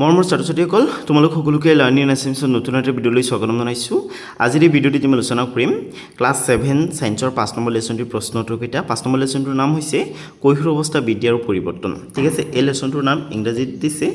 মৰমৰ ছাত্ৰ-ছাত্ৰীসকল তোমালোক সকলোকে লাৰ্নিং এছাইনমেণ্টৰ নতুন এটা ভিডিঅ'লৈ স্বাগতম জনাইছোঁ। আজিৰ এই ভিডিঅ'টিত আমি আলোচনা কৰিম ক্লাছ 7 সায়েন্সৰ 5 নম্বৰ লেছনটোৰ প্ৰশ্ন উত্তৰকেইটা। 5 নম্বৰ লেছনটোৰ নাম হৈছে কৈশোৰ অৱস্থা বৃদ্ধি আৰু পৰিৱৰ্তন। ঠিক আছে, এই লেছনটোৰ নাম ইংৰাজীত দিছে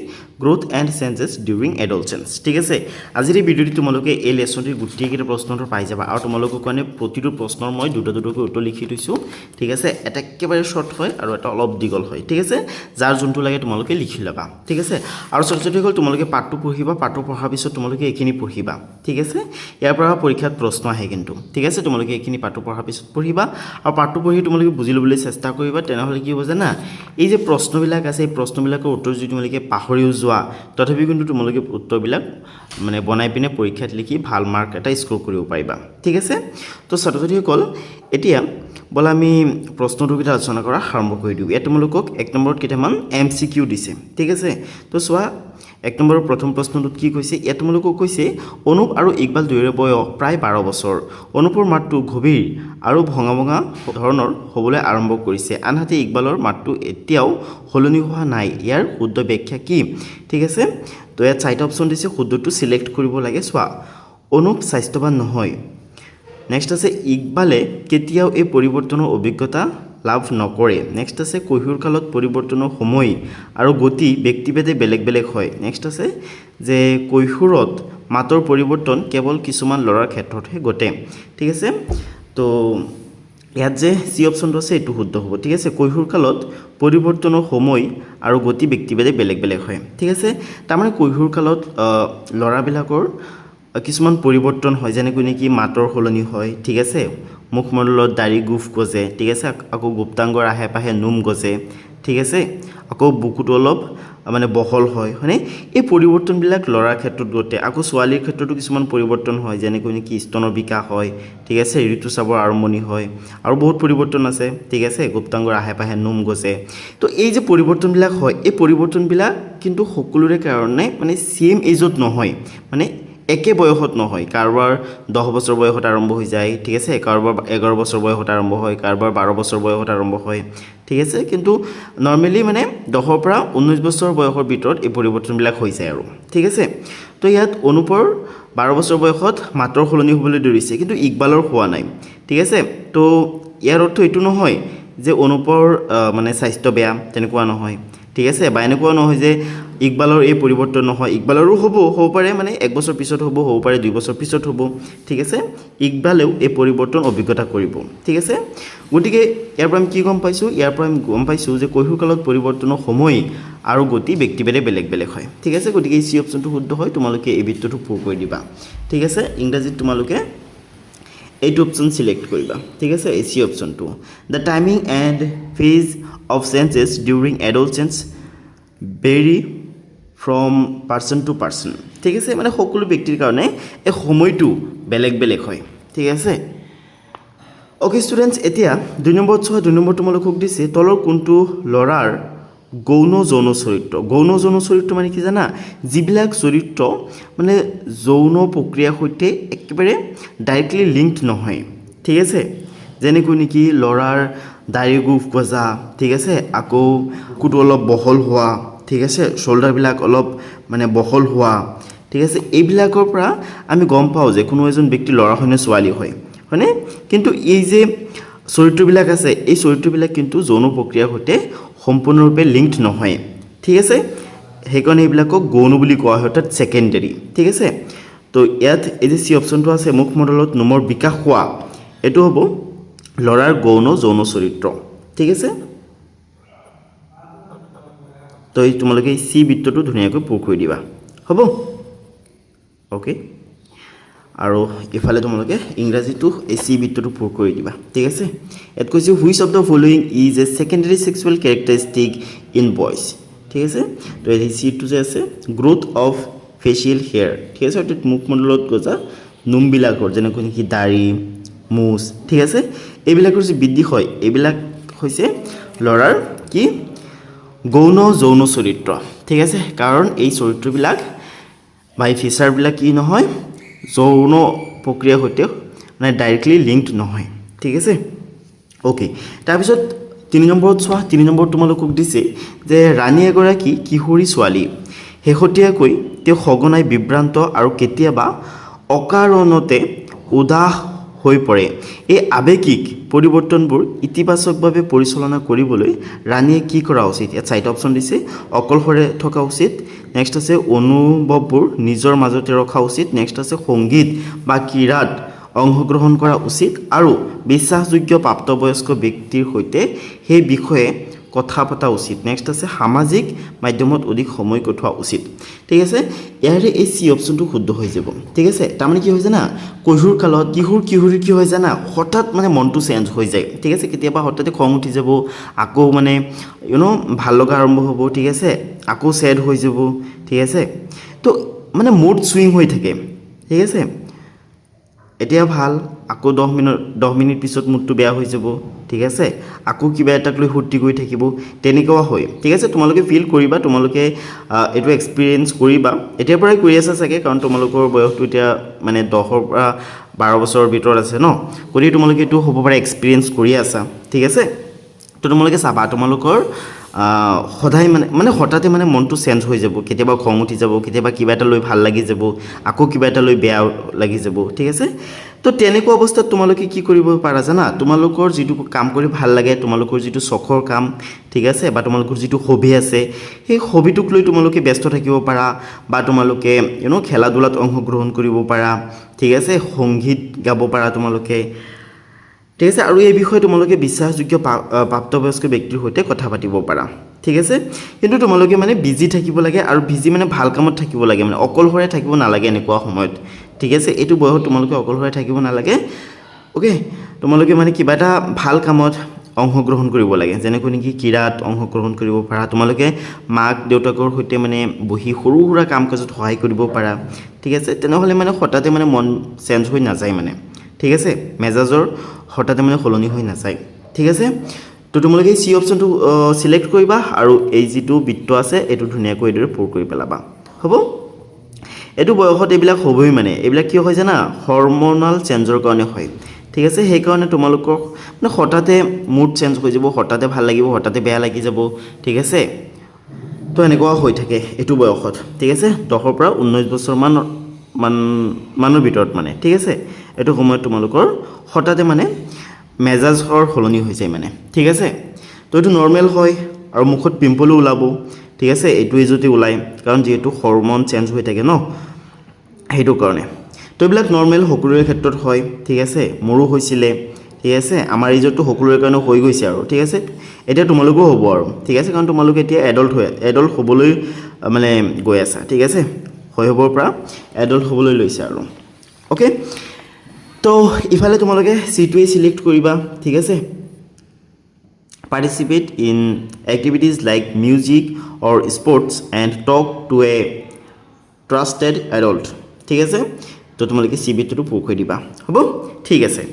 গ্ৰোথ এণ্ড চেঞ্জেছ ডিউৰিং এডলচেঞ্চ। ঠিক আছে, আজিৰ এই ভিডিঅ'টিত তোমালোকে এই লেছনটোৰ গোটেইকেইটা প্ৰশ্ন উত্তৰ পাই যাবা আৰু তোমালোকৰ কাৰণে প্ৰতিটো প্ৰশ্নৰ মই দুটাকৈ উত্তৰ লিখি থৈছোঁ। ঠিক আছে, এটা একেবাৰে শ্বৰ্ট হয় আৰু এটা অলপ দীঘল হয়। ঠিক আছে, যাৰ যোনটো লাগে তোমালোকে লিখি ল'বা। ঠিক আছে, আৰু ছাত্ৰ-ছাত্ৰীসকল তোমালোকে পাঠটো পঢ়িবা, পাঠটো পঢ়াৰ পিছত তোমালোকে এইখিনি পঢ়িবা। ঠিক আছে, ইয়াৰ পৰা পৰীক্ষাত প্ৰশ্ন আহে কিন্তু। ঠিক আছে, তোমালোকে এইখিনি পাঠটো পঢ়াৰ পিছত পঢ়িবা আৰু পাঠটো পঢ়ি তোমালোকে বুজি ল'বলৈ চেষ্টা কৰিবা। তেনেহ'লে কি হ'ব জানা, এই যে প্ৰশ্নবিলাক আছে এই প্ৰশ্নবিলাকৰ উত্তৰ যদি তোমালোকে পাহৰিও যোৱা তথাপি কিন্তু তোমালোকে উত্তৰবিলাক মানে বনাই পিনে পৰীক্ষাত লিখি ভাল মাৰ্ক এটা স্ক'ৰ কৰিব পাৰিবা। ঠিক আছে, তো ছাত্ৰ-ছাত্ৰীসকল এতিয়া ব'লা আমি প্ৰশ্নটোৰ কেইটা আলোচনা কৰা আৰম্ভ কৰি দিওঁ। ইয়াত তোমালোকক 1 নম্বৰত কেইটামান MCQ দিছে। ঠিক আছে, তো চোৱা 1 নম্বৰৰ প্ৰথম প্ৰশ্নটোত কি কৈছে, ইয়াত তোমালোকক কৈছে অনুপ আৰু ইকবাল দুয়োৰে বয়স প্ৰায় 12 বছৰ। অনুপৰ মাতটো গভীৰ আৰু ভঙা ভঙা ধৰণৰ হ'বলৈ আৰম্ভ কৰিছে, আনহাতে ইকবালৰ মাতটো এতিয়াও সলনি হোৱা নাই। ইয়াৰ শুদ্ধ ব্যাখ্যা কি? ঠিক আছে, তো ইয়াত 4টা অপশ্যন দিছে, শুদ্ধটো চিলেক্ট কৰিব লাগে। চোৱা, অনুপ স্বাস্থ্যৱান নহয়। নেক্সট আছে ইকবালে কেতিয়াও এই পৰিৱৰ্তনৰ অভিজ্ঞতা লাভ নকৰে। নেক্সট আছে কৈশোৰ কালত পৰিৱৰ্তনৰ সময় আৰু গতি ব্যক্তিভেদে বেলেগ বেলেগ হয়। নেক্সট আছে যে কৈশোৰত মাতৰ পৰিৱৰ্তন কেৱল কিছুমান ল'ৰাৰ ক্ষেত্ৰতহে ঘটে। ঠিক আছে, তো ইয়াত যে চি অপশ্যনটো আছে এইটো শুদ্ধ হ'ব। ঠিক আছে, কৈশোৰ কালত পৰিৱৰ্তনৰ সময় আৰু গতি ব্যক্তিভেদে বেলেগ বেলেগ হয়। ঠিক আছে, তাৰমানে কৈশোৰ কালত ল'ৰাবিলাকৰ কিছুমান পৰিৱৰ্তন হয়, যেনেকৈ নেকি মাতৰ সলনি হয়। ঠিক আছে, মুখমণ্ডলত দাড়ি গোফ গজে। ঠিক আছে, আকৌ গুপ্তাংগৰ আহে পাশে নোম গজে। ঠিক আছে, আকৌ বুকুটো অলপ মানে বহল হয়, হয়নে? এই পৰিৱৰ্তনবিলাক ল'ৰাৰ ক্ষেত্ৰত ঘটে। আকৌ ছোৱালীৰ ক্ষেত্ৰতো কিছুমান পৰিৱৰ্তন হয়, যেনেকৈ নেকি স্তনৰ বিকাশ হয়। ঠিক আছে, ঋতুস্ৰাৱৰ আৰম্ভণি হয় আৰু বহুত পৰিৱৰ্তন আছে। ঠিক আছে, গুপ্তাংগৰ আহে পাশে নোম গজে। তো এই যে পৰিৱৰ্তনবিলাক হয় এই পৰিৱৰ্তনবিলাক কিন্তু সকলোৰে কাৰণে মানে ছেম এজত নহয়, মানে একে বয়সত নহয়। কাৰোবাৰ 10 বছৰ বয়সত আৰম্ভ হৈ যায়। ঠিক আছে, কাৰোবাৰ 11 বছৰ বয়সত আৰম্ভ হয়, কাৰোবাৰ 12 বছৰ বয়সত আৰম্ভ হয়। ঠিক আছে, কিন্তু নৰ্মেলি মানে 10ৰ পৰা 19 বছৰ বয়সৰ ভিতৰত এই পৰিৱৰ্তনবিলাক হৈ যায় আৰু। ঠিক আছে, তো ইয়াত অনুপৰ 12 বছৰ বয়সত মাতৰ সলনি হ'বলৈ ধৰিছে, কিন্তু ইকবালৰ হোৱা নাই। ঠিক আছে, তো ইয়াৰ অৰ্থ এইটো নহয় যে অনুপৰ মানে স্বাস্থ্য বেয়া, তেনেকুৱা নহয়। ঠিক আছে, বা এনেকুৱাও নহয় যে ইকবালৰ এই পৰিৱৰ্তন নহয়, ইকবালৰো হ'ব পাৰে, মানে 1 বছৰ পিছত হ'ব পাৰে, 2 বছৰ পিছত হ'ব। ঠিক আছে, ইকবালেও এই পৰিৱৰ্তন অভিজ্ঞতা কৰিব। ঠিক আছে, গতিকে ইয়াৰ পৰা আমি কি গম পাইছোঁ? ইয়াৰ পৰা আমি গম পাইছোঁ যে কৈশোৰ কালত পৰিৱৰ্তনৰ সময় আৰু গতি ব্যক্তিভেদে বেলেগ বেলেগ হয়। ঠিক আছে, গতিকে এই চি অপশ্যনটো শুদ্ধ হয়, তোমালোকে এই বৃত্তটো পূৰ কৰি দিবা। ঠিক আছে, ইংৰাজীত তোমালোকে এইটো অপশ্যন চিলেক্ট কৰিবা। ঠিক আছে, এই চি অপশ্যনটো the timing and phase of changes during adolescence vary from person to person. ঠিক আছে, মানে সকলো ব্যক্তিৰ কাৰণে এই সময়টো বেলেগ বেলেগ হয়। ঠিক আছে, অ'কে ষ্টুডেণ্টছ, এতিয়া 2 নম্বৰত চোৱা। 2 নম্বৰ তোমালোকক দিছে তলৰ কোনটো ল'ৰাৰ গৌণ যৌন চৰিত্ৰ? গৌণ যৌন চৰিত্ৰ মানে কি জানা? যিবিলাক চৰিত্ৰ মানে যৌন প্ৰক্ৰিয়াৰ সৈতে একেবাৰে ডাইৰেক্টলি লিংকড নহয়। ঠিক আছে, যেনেকৈ নেকি ল'ৰাৰ দাড়ি গোফ গজা। ঠিক আছে, আকৌ কুকুৰটো অলপ বহল হোৱা। ঠিক আছে, শোল্ডাৰবিলাক অলপ মানে বহল হোৱা। ঠিক আছে, এইবিলাকৰ পৰা আমি গম পাওঁ যে কোনো এজন ব্যক্তি ল'ৰা হয় নে ছোৱালী হয়, হয়নে? কিন্তু এই যে চৰিত্ৰবিলাক আছে এই চৰিত্ৰবিলাক কিন্তু যৌন প্ৰক্ৰিয়াৰ সৈতে সম্পূৰ্ণৰূপে লিংকড নহয়। ঠিক আছে, সেইকাৰণে এইবিলাকক গৌণ বুলি কোৱা হয়, অৰ্থাৎ ছেকেণ্ডেৰী। ঠিক আছে, তো ইয়াত এই যে চি অপশ্যনটো আছে মুখমণ্ডলত নোমৰ বিকাশ হোৱা, এইটো হ'ব ল'ৰাৰ গৌণ যৌন চৰিত্ৰ। ঠিক আছে, তো এই তোমালোকে এই চি বৃত্তটো ধুনীয়াকৈ পূৰ কৰি দিবা, হ'ব? অ'কে, আৰু ইফালে তোমালোকে ইংৰাজীটো এই চি বৃত্তটো পূৰ কৰি দিবা। ঠিক আছে, ইয়াত কৈছে which of the following is a secondary sexual characteristic in boys. ঠিক আছে, তো এই চিটো যে আছে গ্ৰোথ অফ ফেচিয়েল হেয়াৰ। ঠিক আছে, অৰ্থাৎ মুখমণ্ডলত গজা নোমবিলাকৰ যেনেকৈ নেকি দাড়ি মুচ। ঠিক আছে, এইবিলাকৰ যি বৃদ্ধি হয় এইবিলাক হৈছে ল'ৰাৰ কি গৌণ যৌন চৰিত্ৰ। ঠিক আছে, কাৰণ এই চৰিত্ৰবিলাক বা এই ফিচাৰবিলাক কি নহয় যৌন প্ৰক্ৰিয়াৰ সৈতে মানে ডাইৰেক্টলি লিংকড নহয়। ঠিক আছে, অ'কে, তাৰপিছত 3 নম্বৰত চোৱা। 3 নম্বৰত তোমালোকক দিছে যে ৰাণী এগৰাকী কিশোৰী ছোৱালী, শেহতীয়াকৈ তেওঁ সঘনাই বিভ্ৰান্ত আৰু কেতিয়াবা অকাৰণতে উদাস হৈ পৰে। এই আৱেগিক পৰিৱৰ্তনবোৰ ইতিবাচকভাৱে পৰিচালনা কৰিবলৈ ৰাণীয়ে কি কৰা উচিত? ইয়াত 4টা অপশ্যন দিছে। অকলশৰে থকা উচিত, নেক্সট আছে অনুভৱবোৰ নিজৰ মাজতে ৰখা উচিত, নেক্সট আছে সংগীত বা ক্ৰীড়াত অংশগ্ৰহণ কৰা উচিত আৰু বিশ্বাসযোগ্য প্ৰাপ্তবয়স্ক ব্যক্তিৰ সৈতে সেই বিষয়ে কথা পতা উচিত, নেক্সট আছে সামাজিক মাধ্যমত অধিক সময় কটোৱা উচিত। ঠিক আছে, ইয়াৰে এই চি অপশ্যনটো শুদ্ধ হৈ যাব। ঠিক আছে, তাৰমানে কি হয় জানা, কৈশোৰ কালত কিশোৰী কি হয় জানা, হঠাৎ মানে মনটো চেঞ্জ হৈ যায়। ঠিক আছে, কেতিয়াবা হঠাতে খং উঠি যাব, আকৌ মানে ভাল লগা আৰম্ভ হ'ব। ঠিক আছে, আকৌ চেড হৈ যাব। ঠিক আছে, তো মানে মুড চুইং হৈ থাকে। ঠিক আছে, এতিয়া ভাল, আকৌ 10 মিনিট পিছত মুডটো বেয়া হৈ যাব। ঠিক আছে, আকৌ কিবা এটাক লৈ ফূৰ্তি কৰি থাকিব, তেনেকুৱা হয়। ঠিক আছে, তোমালোকে ফিল কৰিবা, তোমালোকে এইটো এক্সপিৰিয়েঞ্চ কৰিবা, এতিয়াৰ পৰাই কৰি আছা চাগে, কাৰণ তোমালোকৰ বয়সটো এতিয়া মানে 10ৰ পৰা 12 বছৰৰ ভিতৰত আছে ন, গতিকে তোমালোকে এইটো হ'ব পাৰে এক্সপিৰিয়েঞ্চ কৰি আছা। ঠিক আছে, তো তোমালোকে চাবা তোমালোকৰ সদায় মানে হঠাতে মানে মনটো চেঞ্জ হৈ যাব, কেতিয়াবা খং উঠি যাব, কেতিয়াবা কিবা এটা লৈ ভাল লাগি যাব, আকৌ কিবা এটা লৈ বেয়া লাগি যাব। ঠিক আছে, তো তেনেকুৱা অৱস্থাত তোমালোকে কি কৰিব পাৰা জানা, তোমালোকৰ যিটো কাম কৰি ভাল লাগে, তোমালোকৰ যিটো চখৰ কাম, ঠিক আছে, বা তোমালোকৰ যিটো হবি আছে, সেই হবিটোক লৈ তোমালোকে ব্যস্ত থাকিব পাৰা, বা তোমালোকে খেলা ধূলাত অংশগ্ৰহণ কৰিব পাৰা। ঠিক আছে, সংগীত গাব পাৰা তোমালোকে। ঠিক আছে, আৰু এই বিষয়ে তোমালোকে বিশ্বাসযোগ্য প্ৰাপ্তবয়স্ক ব্যক্তিৰ সৈতে কথা পাতিব পাৰা। ঠিক আছে, কিন্তু তোমালোকে মানে বিজি থাকিব লাগে, আৰু বিজি মানে ভাল কামত থাকিব লাগে, মানে অকলশৰে থাকিব নালাগে এনেকুৱা সময়ত। ঠিক আছে, এইটো বয়সত তোমালোকে অকলশৰে থাকিব নালাগে। অ'কে, তোমালোকে মানে কিবা এটা ভাল কামত অংশগ্ৰহণ কৰিব লাগে, যেনেকৈ নেকি ক্ৰীড়াত অংশগ্ৰহণ কৰিব পাৰা, তোমালোকে মাক দেউতাকৰ সৈতে মানে বহি সৰু সুৰা কাম কাজত সহায় কৰিব পাৰা। ঠিক আছে, তেনেহ'লে মানে হঠাতে মানে মন চেঞ্জ হৈ নাযায় মানে। ঠিক আছে, মেজাজৰ হঠাতে মানে সলনি হৈ নাযায়। ঠিক আছে, তো তোমালোকে চি অপশ্যনটো চিলেক্ট কৰিবা, আৰু এই যিটো বৃত্ত আছে এইটো ধুনীয়াকৈ এইদৰে পূৰ কৰি পেলাবা। হ'ব, এইটো বয়সত এইবিলাক হ'বই, মানে এইবিলাক কিয় হয় জানা, হৰম'নাল চেঞ্জৰ কাৰণে হয়। ঠিক আছে, সেইকাৰণে তোমালোকৰ মানে হঠাতে মুড চেঞ্জ হৈ যাব, হঠাতে ভাল লাগিব, হঠাতে বেয়া লাগি যাব। ঠিক আছে, তো এনেকুৱা হৈ থাকে এইটো বয়সত। ঠিক আছে, 10ৰ পৰা 19 বছৰ মানৰ ভিতৰত মানে। ঠিক আছে, এইটো সময়ত তোমালোকৰ হঠাতে মানে মেজাজৰ সলনি হৈ যায় মানে। ঠিক আছে, তো এইটো নৰ্মেল হয়, আৰু মুখত পিম্পলো ওলাব। ঠিক আছে, এইটোৱে যদি ওলায়, কাৰণ যিহেতু হৰম'ন চেঞ্জ হৈ থাকে ন, সেইটো কাৰণে। তো এইবিলাক নৰ্মেল, সকলোৰে ক্ষেত্ৰত হয়। ঠিক আছে, মোৰো হৈছিলে। ঠিক আছে, আমাৰ এইজতো সকলোৰে কাৰণে হৈ গৈছে আৰু। ঠিক আছে, এতিয়া তোমালোকেও হ'ব আৰু। ঠিক আছে, কাৰণ তোমালোকে এতিয়া এডল্ট হ'বলৈ মানে গৈ আছা। ঠিক আছে, শৈশৱৰ পৰা এডল্ট হ'বলৈ লৈছে আৰু। অ'কে, তো ইফালে তোমালোকে চিটোৱে চিলেক্ট কৰিবা। ঠিক আছে, participate in activities like music or sports and talk to a trusted adult. ঠিক আছে, তো তোমালোকে চি বিটোতো পূৰ কৰি দিবা। হ'ব, ঠিক আছে।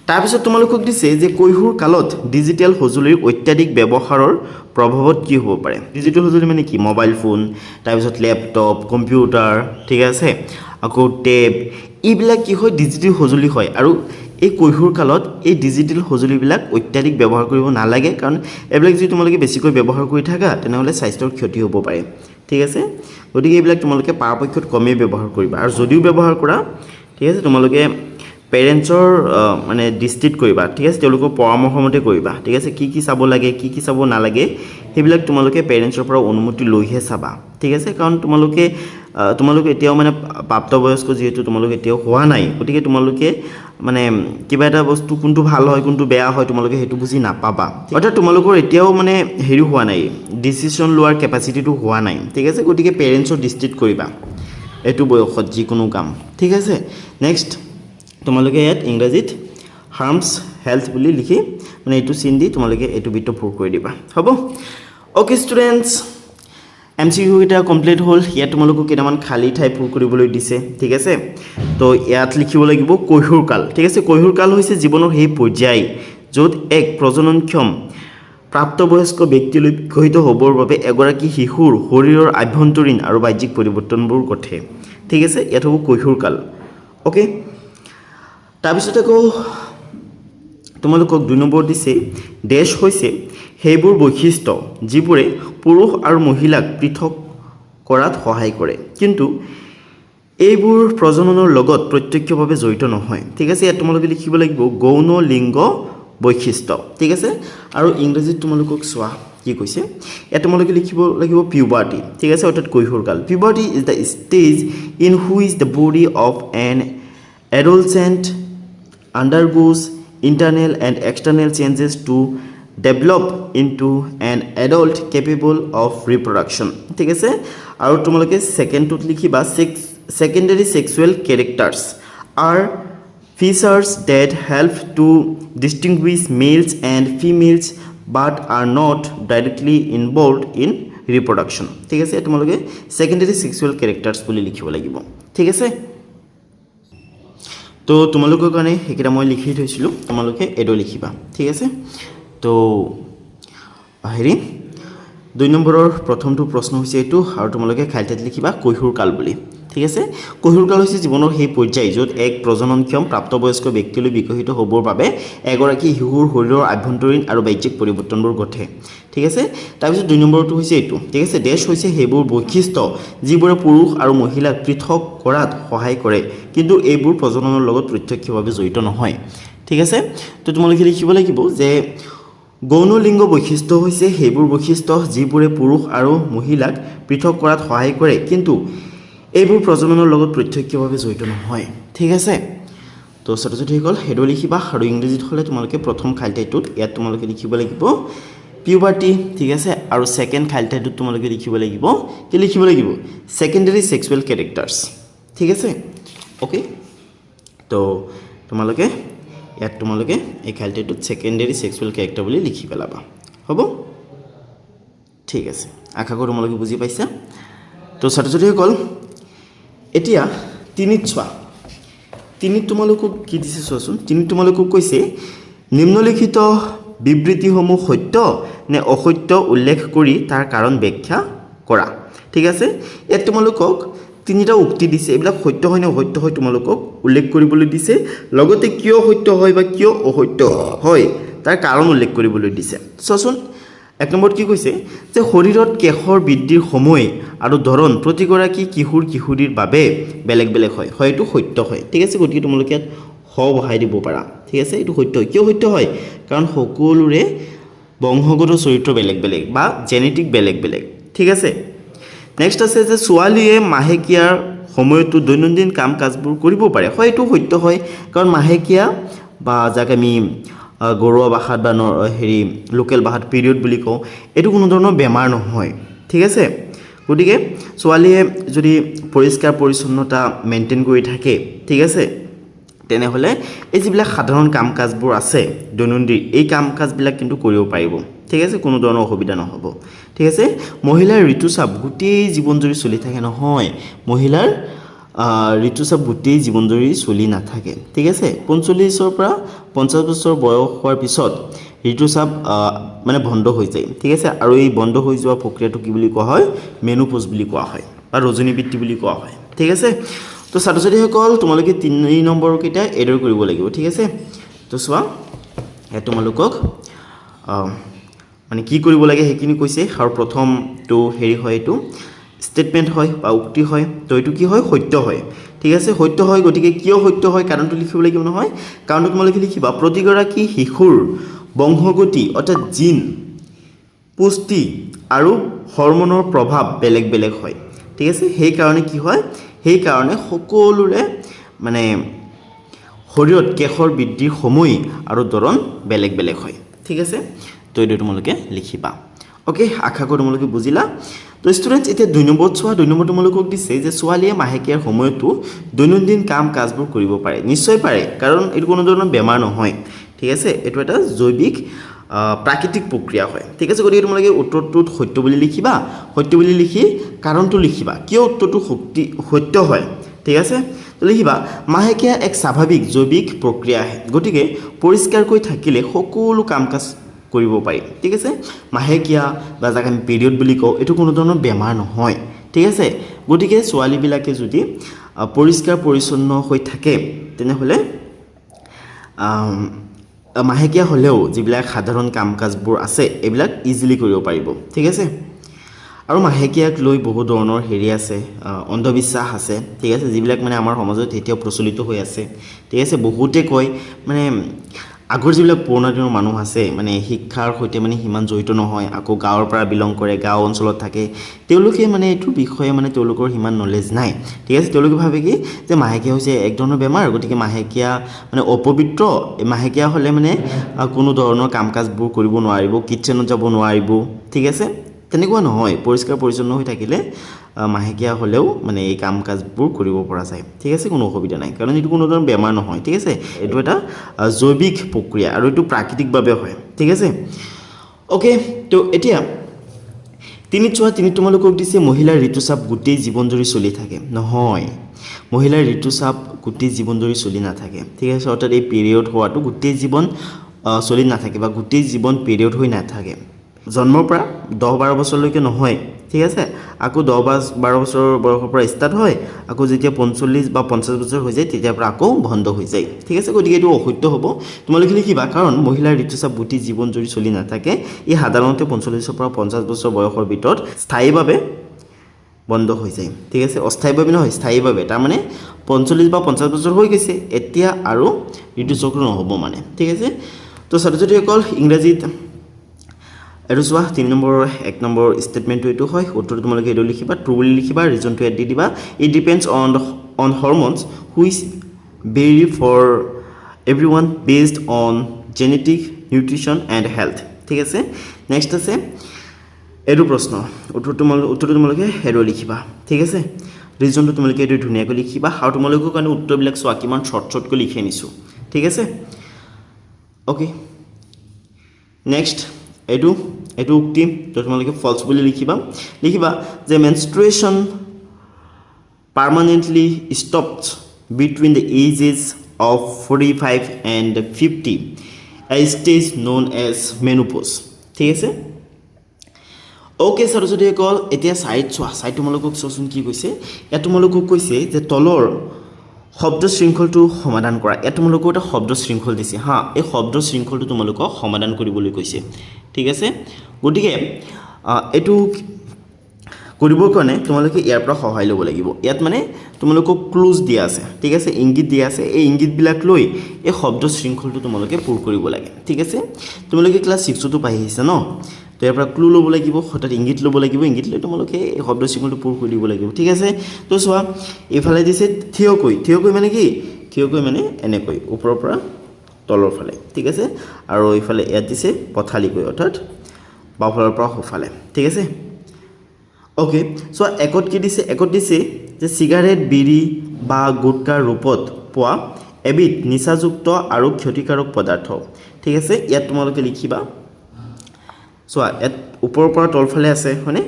তাৰপিছত তোমালোকক দিছে যে কৈশোৰ কালত ডিজিটেল সঁজুলিৰ অত্যাধিক ব্যৱহাৰৰ প্ৰভাৱত কি হ'ব পাৰে। ডিজিটেল সঁজুলি মানে কি, মোবাইল ফোন, তাৰপিছত লেপটপ, কম্পিউটাৰ, ঠিক আছে, আকৌ টেব, এইবিলাক কি হয়, ডিজিটেল সঁজুলি হয়। আৰু এই কৈশোৰ কালত এই ডিজিটেল সঁজুলিবিলাক অত্যাধিক ব্যৱহাৰ কৰিব নালাগে, কাৰণ এইবিলাক যদি তোমালোকে বেছিকৈ ব্যৱহাৰ কৰি থাকা, তেনেহ'লে স্বাস্থ্যৰ ক্ষতি হ'ব পাৰে। ঠিক আছে, গতিকে এইবিলাক তোমালোকে পৰাপক্ষত কমেই ব্যৱহাৰ কৰিবা, আৰু যদিও ব্যৱহাৰ কৰা, ঠিক আছে, তোমালোকে পেৰেণ্টছৰ মানে দৃষ্টিত কৰিবা। ঠিক আছে, তেওঁলোকৰ পৰামৰ্শ মতে কৰিবা। ঠিক আছে, কি চাব লাগে, কি চাব নালাগে, সেইবিলাক তোমালোকে পেৰেণ্টছৰ পৰা অনুমতি লৈহে চাবা। ঠিক আছে, কাৰণ তোমালোকে এতিয়াও মানে প্ৰাপ্তবয়স্ক, যিহেতু তোমালোকে এতিয়াও হোৱা নাই, গতিকে তোমালোকে মানে কিবা এটা বস্তু কোনটো ভাল হয় কোনটো বেয়া হয় তোমালোকে সেইটো বুজি নাপাবা। অৰ্থাৎ তোমালোকৰ এতিয়াও মানে হেৰি হোৱা নাই, ডিচিশ্যন লোৱাৰ কেপাচিটিটো হোৱা নাই। ঠিক আছে, গতিকে পেৰেণ্টছৰ দৃষ্টিত কৰিবা এইটো বয়সত যিকোনো কাম। ঠিক আছে, নেক্সট তোমালোকে ইয়াত ইংৰাজীত হাৰ্মছ হেল্থ বুলি লিখি মানে এইটো চিন দি তোমালোকে এইটো বিটটো পূৰ কৰি দিবা। হ'ব, অ'কে ষ্টুডেণ্টছ, MCQ কেইটা কমপ্লিট হ'ল। ইয়াত তোমালোকক কেইটামান খালী ঠাই পূৰ কৰিবলৈ দিছে। ঠিক আছে, তো ইয়াত লিখিব লাগিব কৈশোৰ কাল। ঠিক আছে, কৈশোৰ কাল হৈছে জীৱনৰ সেই পৰ্যায় য'ত এক প্ৰজননক্ষম প্ৰাপ্তবয়স্ক ব্যক্তিলৈ বিকশিত হ'বৰ বাবে এগৰাকী শিশুৰ শৰীৰৰ আভ্যন্তৰীণ আৰু বাহ্যিক পৰিৱৰ্তনবোৰ ঘটে। ঠিক আছে, ইয়াত হ'ব কৈশোৰ কাল। অ'কে, তাৰপিছত আকৌ তোমালোকক 2 নম্বৰ দিছে ডেছ হৈছে সেইবোৰ বৈশিষ্ট্য যিবোৰে পুৰুষ আৰু মহিলাক পৃথক কৰাত সহায় কৰে কিন্তু এইবোৰ প্ৰজননৰ লগত প্ৰত্যক্ষভাৱে জড়িত নহয় ঠিক আছে ইয়াত তোমালোকে লিখিব লাগিব গৌণ লিংগ বৈশিষ্ট্য ঠিক আছে আৰু ইংৰাজীত তোমালোকক চোৱা কি কৈছে ইয়াত তোমালোকে লিখিব লাগিব পিউবাৰ্টি ঠিক আছে অৰ্থাৎ কৈশোৰকাল puberty is the stage in which the body of an adolescent undergoes internal and external changes to develop into an adult capable of reproduction ঠিক আছে আৰু তোমালোকে সেকেন্ডত লিখিবা secondary sexual characters are features that help to distinguish males and females but are not directly involved in reproduction ঠিক আছে তোমালোকে secondary sexual characters বুলি লিখিব লাগিব ঠিক আছে তো তোমালোকৰ কাৰণে হেকিটা মই লিখি থৈছিলো তোমালোকে এডো লিখিবা ঠিক আছে তো হেৰি 2 নম্বৰৰ প্ৰথমটো প্ৰশ্ন হৈছে এটো আৰু তোমালোকে খাইটাত লিখিবা কৈশোৰকাল বুলি ঠিক আছে কৈশোৰকাল হৈছে জীৱনৰ সেই পৰ্যায় য'ত এক প্ৰজননক্ষম প্ৰাপ্তবয়স্ক ব্যক্তিলৈ বিকশিত হ'বৰ বাবে এগৰাকী শিশুৰ শৰীৰৰ আভ্যন্তৰীণ আৰু বাহ্যিক পৰিৱৰ্তনবোৰ ঘটে ঠিক আছে তাৰপিছত 2 নম্বৰটো হৈছে এটো ঠিক আছে ডেশ হৈছে সেইবোৰ বৈশিষ্ট্য যিবোৰে পুৰুষ আৰু মহিলাক পৃথক কৰাত সহায় কৰে কিন্তু এইবোৰ প্ৰজননৰ লগত প্ৰত্যক্ষভাৱে জড়িত নহয় ঠিক আছে তো তোমালোকে লিখিব লাগিব যে গৌণ লিংগ বৈশিষ্ট্য হৈছে সেইবোৰ বৈশিষ্ট্য যিবোৰে পুৰুষ আৰু মহিলাক পৃথক কৰাত সহায় কৰে কিন্তু এইবোৰ প্ৰজননৰ লগত প্ৰত্যক্ষভাৱে জড়িত নহয় ঠিক আছে তো ছাত্ৰ-ছাত্ৰীসকল হেডো লিখিবা আৰু ইংৰাজীত হ'লে তোমালোকে প্ৰথম খালটাইটোত ইয়াত তোমালোকে লিখিব লাগিব পিউবাৰ্টি ঠিক আছে আৰু সেকেন্ড খালটাইটোত তোমালোকে লিখিব লাগিব কি লিখিব লাগিব সেকেন্ডাৰী সেক্সুৱেল ক্যাৰেক্টাৰ্স ঠিক আছে ওকে তো তোমালোকে ইয়াত তোমালোকে এই খালটাইটোত সেকেন্ডাৰী সেক্সুৱেল ক্যাৰেক্টাৰ বুলি লিখি পেলাবা হ'ব ঠিক আছে আশা কৰোঁ তোমালোকে বুজি পাইছা তো ছাত্ৰ-ছাত্ৰীসকল এতিয়া তিনিত চোৱা তিনিত তোমালোকক কি দিছে চোৱাচোন তিনিত তোমালোকক কৈছে নিম্নলিখিত বিবৃতিসমূহ সত্য নে অসত্য উল্লেখ কৰি তাৰ কাৰণ ব্যাখ্যা কৰা ঠিক আছে ইয়াত তোমালোকক তিনিটা উক্তি দিছে এইবিলাক সত্য হয় নে অসত্য হয় তোমালোকক উল্লেখ কৰিবলৈ দিছে লগতে কিয় সত্য হয় বা কিয় অসত্য হয় তাৰ কাৰণ উল্লেখ কৰিবলৈ দিছে চোৱাচোন এক নম্বৰত কি কৈছে যে শৰীৰত কেশৰ বৃদ্ধিৰ সময় আৰু ধৰণ প্ৰতিগৰাকী কিশোৰীৰ বাবে বেলেগ বেলেগ হয় হয়তো সত্য হয় ঠিক আছে গতিকে তোমালোকে হ বহাই দিব পাৰা ঠিক আছে এইটো সত্য কিয় সত্য হয় কাৰণ সকলোৰে বংশগত চৰিত্ৰ বেলেগ বেলেগ বা জেনেটিক বেলেগ বেলেগ ঠিক আছে নেক্সট আছে যে ছোৱালীয়ে মাহেকীয়াৰ সময়তো দৈনন্দিন কাম কাজবোৰ কৰিব পাৰে হয়তো সত্য হয় কাৰণ মাহেকীয়া বা যাক আমি গৰুৱা ভাষাত বা হেৰি লোকেল ভাষাত পিৰিয়ড বুলি কওঁ এটো কোনো ধৰণৰ বেমাৰ নহয় ঠিক আছে গতিকে ছোৱালীয়ে যদি পৰিষ্কাৰ পৰিচ্ছন্নতা মেইনটেইন কৰি থাকে ঠিক আছে তেনেহলে এই যিবিলাক সাধাৰণ কাম কাজবোৰ আছে দৈনন্দিন এই কাম কাজবিলাক কিন্তু কৰিব পাৰিব ঠিক আছে কোনো ধৰণৰ অসুবিধা নহব ঠিক আছে মহিলাৰ ঋতুস্ৰাৱ গোটেই জীৱন জুৰি চলি থাকে নহয় মহিলাৰ ঋতুস্ৰাৱ গোটেই জীৱন জুৰি চলি নাথাকে ঠিক আছে 45 ৰ পৰা 50 বছৰ বয়স হোৱাৰ পিছত ঋতুস্ৰাৱ মানে বন্ধ হৈ যায় ঠিক আছে আৰু এই বন্ধ হৈ যোৱা প্ৰক্ৰিয়াটো কি বুলি কোৱা হয় মেনোপজ বুলি কোৱা হয় বা ৰজনী বৃত্তি বুলি কোৱা হয় ঠিক আছে তো ছাত্ৰ-ছাত্ৰীসকল তোমালোকে 3 নম্বৰ কেইটা এডৰ কৰিব লাগিব ঠিক আছে তো চোৱা এটা তোমালোকক মানে কি কৰিব লাগে হেকিনি কৈছে আৰু প্ৰথমটো হেৰি হয় এটো স্টেটমেন্ট হয় বা উক্তি হয় তো এটো কি হয় সত্য হয় ঠিক আছে সত্য হয় গতিকে কিয় সত্য হয় কাৰণটো লিখিব লাগিব নহয় কাৰণটো তোমালোকে লিখিবা প্ৰতিগৰাকী শিশুৰ বংশগতি অৰ্থাৎ জিন পুষ্টি আৰু হৰমনৰ প্ৰভাৱ বেলেগ বেলেগ হয় ঠিক আছে সেই কাৰণে কি হয় সেই কাৰণে সকলোৰে মানে শৰীৰত কেশৰ বৃদ্ধিৰ সময় আৰু ধৰণ বেলেগ বেলেগ হয় ঠিক আছে তো এটো তোমালোকে লিখিবা ওকে আশা কৰোঁ তোমালোকে বুজিলা তো ষ্টুডেন্টস এতিয়া 2 নম্বৰত চোৱা 2 নম্বৰ তোমালোকক দিছে যে ছোৱালীয়ে মাহেকীয়াৰ সময়তো দৈনন্দিন কাম কাজবোৰ কৰিব পাৰে নিশ্চয় পাৰে কাৰণ এটো কোনো ধৰণৰ বেমাৰ নহয় ঠিক আছে এটো এটা জৈৱিক প্ৰাকৃতিক প্ৰক্ৰিয়া হয় ঠিক আছে গতিকে তোমালোকে উত্তৰটোত সত্য বুলি লিখিবা সত্য বুলি লিখি কাৰণটো লিখিবা কিয় উত্তৰটো সত্য হয় ঠিক আছে তো লিখিবা মাহেকীয়া এক স্বাভাৱিক জৈৱিক প্ৰক্ৰিয়া গতিকে পৰিষ্কাৰকৈ থাকিলে সকলো কাম কাজ কৰিব পাৰি ঠিক আছে মাহেকীয়া বা যাক আমি পিৰিয়ড বুলি কওঁ এটো কোনো ধৰণৰ বেমাৰ নহয় ঠিক আছে গতিকে ছোৱালী বিলাকে যদি পৰিষ্কাৰ পৰিচ্ছন্ন হৈ থাকে তেনেহলে মাহেকীয়া হলেও যিবিলাক সাধাৰণ কাম কাজবোৰ আছে এইবিলাক ইজিলি কৰিব পাৰিব ঠিক আছে আৰু মাহেকীয়াক লৈ বহু ধৰণৰ হেৰি আছে অন্ধবিশ্বাস আছে ঠিক আছে যিবিলাক মানে আমাৰ সমাজত এতিয়াও প্ৰচলিত হৈ আছে ঠিক আছে বহুতে কয় মানে আগৰ যিবিলাক পুৰণা দিনৰ মানুহ আছে মানে শিক্ষাৰ সৈতে মানে সিমান জড়িত নহয় আকৌ গাঁৱৰ পৰা বিলং কৰে গাঁও অঞ্চলত থাকে তেওঁলোকে মানে এইটোৰ বিষয়ে মানে তেওঁলোকৰ সিমান নলেজ নাই ঠিক আছে তেওঁলোকে ভাবে কি যে মাহেকীয়া হৈছে এক ধৰণৰ বেমাৰ গতিকে মাহেকীয়া মানে অপবিত্ৰ মাহেকীয়া হ'লে মানে কোনো ধৰণৰ কাম কাজবোৰ কৰিব নোৱাৰিব কিটচেনত যাব নোৱাৰিব ঠিক আছে তেনেকুৱা নহয় পৰিষ্কাৰ পৰিচ্ছন্ন হৈ থাকিলে মাহেকীয়া হ'লেও মানে এই কাম কাজবোৰ কৰিব পৰা যায় ঠিক আছে কোনো অসুবিধা নাই কাৰণ এইটো কোনো ধৰণৰ বেমাৰ নহয় ঠিক আছে এইটো এটা জৈৱিক প্ৰক্ৰিয়া আৰু এইটো প্ৰাকৃতিকভাৱে হয় ঠিক আছে ওকে তো এতিয়া তিনি তোমালোকক দিছে মহিলাৰ ঋতুচাপ গোটেই জীৱন জুৰি চলি থাকে নহয় মহিলাৰ ঋতুচাপ গোটেই জীৱন জুৰি চলি নাথাকে ঠিক আছে অৰ্থাৎ এই পিৰিয়ড হোৱাটো গোটেই জীৱন চলি নাথাকে বা গোটেই জীৱন পিৰিয়ড হৈ নাথাকে জন্মৰ পৰা 10-12 বছৰলৈকে নহয় ঠিক আছে আকৌ 10-12 বছৰ বয়সৰ পৰা ষ্টাৰ্ট হয় আকৌ যেতিয়া 45 বা 50 বছৰ হৈ যায় তেতিয়াৰ পৰা আকৌ বন্ধ হৈ যায় ঠিক আছে গতিকে এইটো অসত্য হ'ব তোমালোকে লিখিবা কাৰণ মহিলাৰ ঋতুচাপ গোটেই জীৱন জুৰি চলি নাথাকে ই সাধাৰণতে 45 পৰা 50 বছৰ বয়সৰ ভিতৰত স্থায়ীভাৱে বন্ধ হৈ যায় ঠিক আছে অস্থায়ীভাৱে নহয় স্থায়ীভাৱে তাৰ মানে 45 বা 50 বছৰ হৈ গৈছে এতিয়া আৰু ঋতুচক্ৰ নহ'ব মানে ঠিক আছে তো ছাত্ৰ-ছাত্ৰীসকল ইংৰাজীত এটো চোৱা 1 নম্বৰ ষ্টেটমেন্টটো এটো হয় উত্তৰটো তোমালোকে এটো লিখিবা ট্ৰু বুলি লিখিবা ৰিজনটো এড দি দিবা it depends on hormones which vary for everyone based on genetic nutrition and health ঠিক আছে নেক্সট আছে এটো প্ৰশ্ন উত্তৰটো তোমালোকে এটো লিখিবা ঠিক আছে ৰিজনটো তোমালোকে এটো ধুনিয়াকৈ লিখিবা আৰু তোমালোকৰ কাৰণে উত্তৰবিলাক চোৱা কিমান শৰ্ট লিখি আনিছো ঠিক আছে ওকে নেক্সট এটো উক্তি তো তোমালোকে ফলস বুলি লিখিবা যে menstruation permanently stops between the ages of 45 and 50 a stage known as menopause ঠিক আছে ওকে ছাত্ৰ-ছাত্ৰীসকল এতিয়া সাইড তোমালোকক চোৱাচোন কি কৈছে এ তোমালোকক কৈছে যে তলৰ শব্দ শৃংখলটো সমাধান কৰা এ তোমালোকক এটা শব্দ শৃংখল দিছে হা এই শব্দ শৃংখলটো তোমালোকক সমাধান কৰিবলৈ কৈছে ঠিক আছে গতিকে এটো কৰিবৰ কাৰণে তোমালোকে ইয়াৰ পৰা সহায় ল'ব লাগিব ইয়াত মানে তোমালোকক ক্লুজ দিয়া আছে ঠিক আছে ইংগিত দিয়া আছে এই ইংগিতবিলাক লৈ এই শব্দ শৃংখলটো তোমালোকে পূৰ কৰিব লাগে ঠিক আছে তোমালোকে ক্লাস 6 তো পাই আহিছা ন তো ইয়াৰ পৰা ক্লু ল'ব লাগিব হঠাৎ ইংগিত ল'ব লাগিব ইংগিত লৈ তোমালোকে এই শব্দ শৃংখলটো পূৰ কৰি দিব লাগিব ঠিক আছে তো চোৱা এইফালে দিছে থিয়কৈ মানে কি থিয়কৈ মানে এনেকৈ ওপৰৰ পৰা তলৰ ফালে ঠিক আছে আৰু এইফালে ইয়াত দিছে পথালিকৈ অৰ্থাৎ বাওঁফালৰ পৰা সোঁফালে ঠিক আছে ওকে সো একত কি দিছে যে সিগাৰেট বিড়ি বা গুটকাৰ ৰূপত পোৱা এবিধ নিচাযুক্ত আৰু ক্ষতিকাৰক পদাৰ্থ ঠিক আছে ইয়াত তোমালোকে লিখিবা সো ইয়াত ওপৰৰ পৰা তলফালে আছে হয়নে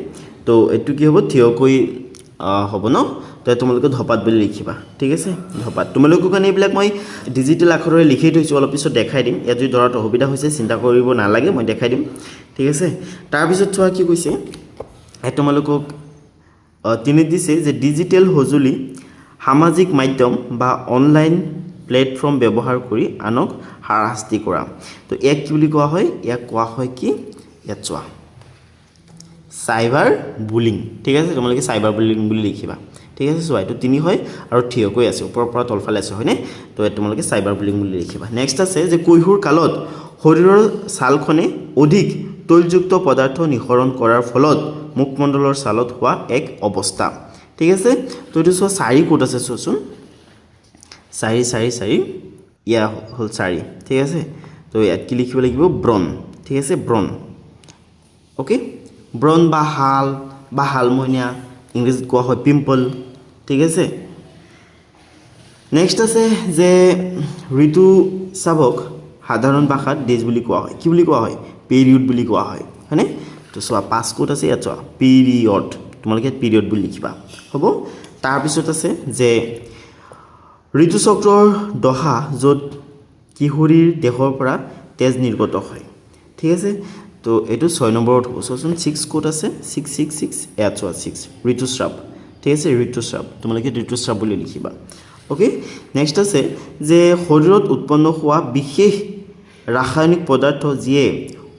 তো এটো কি হ'ব থিয়কৈ হ'ব ন তো তোমালোকে ধপাত বুলি লিখিবা ঠিক আছে ধপাত তোমালোকৰ কাৰণে এইবিলাক মই ডিজিটেল আখৰেৰে লিখি থৈছো অলপ পিছত দেখাই দিম ইয়াত যদি ধৰাত অসুবিধা হৈছে চিন্তা কৰিব নালাগে মই দেখাই দিম ঠিক আছে তাৰ পিছত চোৱা কি কৈছে তোমালোকক তিনি দিছে যে ডিজিটেল হজুলি সামাজিক মাধ্যম বা অনলাইন প্লেটফৰ্ম ব্যৱহাৰ কৰি আনক হাৰাশাস্তি কৰা তো এক কি বুলি কোৱা হয় কি ইয়াত চোৱা সাইবাৰ বুলিং ঠিক আছে তোমালোকে সাইবাৰ বুলিং বুলি লিখিবা ঠিক আছে চোৱা এটো তিনি হয় আৰু থিয়কৈ আছে ওপৰৰ পৰা তলফালে আছে হয়নে তো তোমালোকে সাইবাৰ বুলিং বুলি লিখিবা নেক্সট আছে যে কৈশোৰ কালত শৰীৰৰ ছালখনে অধিক তৈলযুক্ত পদাৰ্থ নিঃসৰণ কৰাৰ ফলত মুখমণ্ডলৰ ছালত হোৱা এক অৱস্থা ঠিক আছে তো এটো চোৱা চাৰি কোট আছে চোৱাচোন চাৰি ইয়া হল চাৰি ঠিক আছে তো ইয়াত কি লিখিব লাগিব ব্ৰণ ঠিক আছে ব্ৰণ ওকে ব্ৰণ বা হালমনিয়া ইংলিছত কোৱা হয় পিম্পল ঠিক আছে নেক্সট আছে যে ঋতুস্ৰাৱক সাধাৰণ ভাষাত ডেজ বুলি কোৱা হয় কি বুলি কোৱা হয় পিৰিয়ড বুলি কোৱা হয় হয়নে তো চোৱা পাঁচ কোট আছে ইয়াত চোৱা পিৰিয়ড তোমালোকে পিৰিয়ড বুলি লিখিবা হ'ব তাৰ পিছত আছে যে ঋতুচক্ৰৰ দহা য'ত কিশোৰীৰ দেহৰ পৰা তেজ নিৰ্গত হয় ঠিক আছে তো এটো 6 নম্বৰত হ'ব চোৱাচোন 6 কোট আছে 6 ইয়াত চোৱা 6 ঋতুস্ৰাৱ ঠিক আছে ঋতুস্ৰাৱ তোমালোকে ঋতুস্ৰাৱ বুলি লিখিবা ওকে নেক্সট আছে যে শৰীৰত উৎপন্ন হোৱা বিশেষ ৰাসায়নিক পদাৰ্থ যিয়ে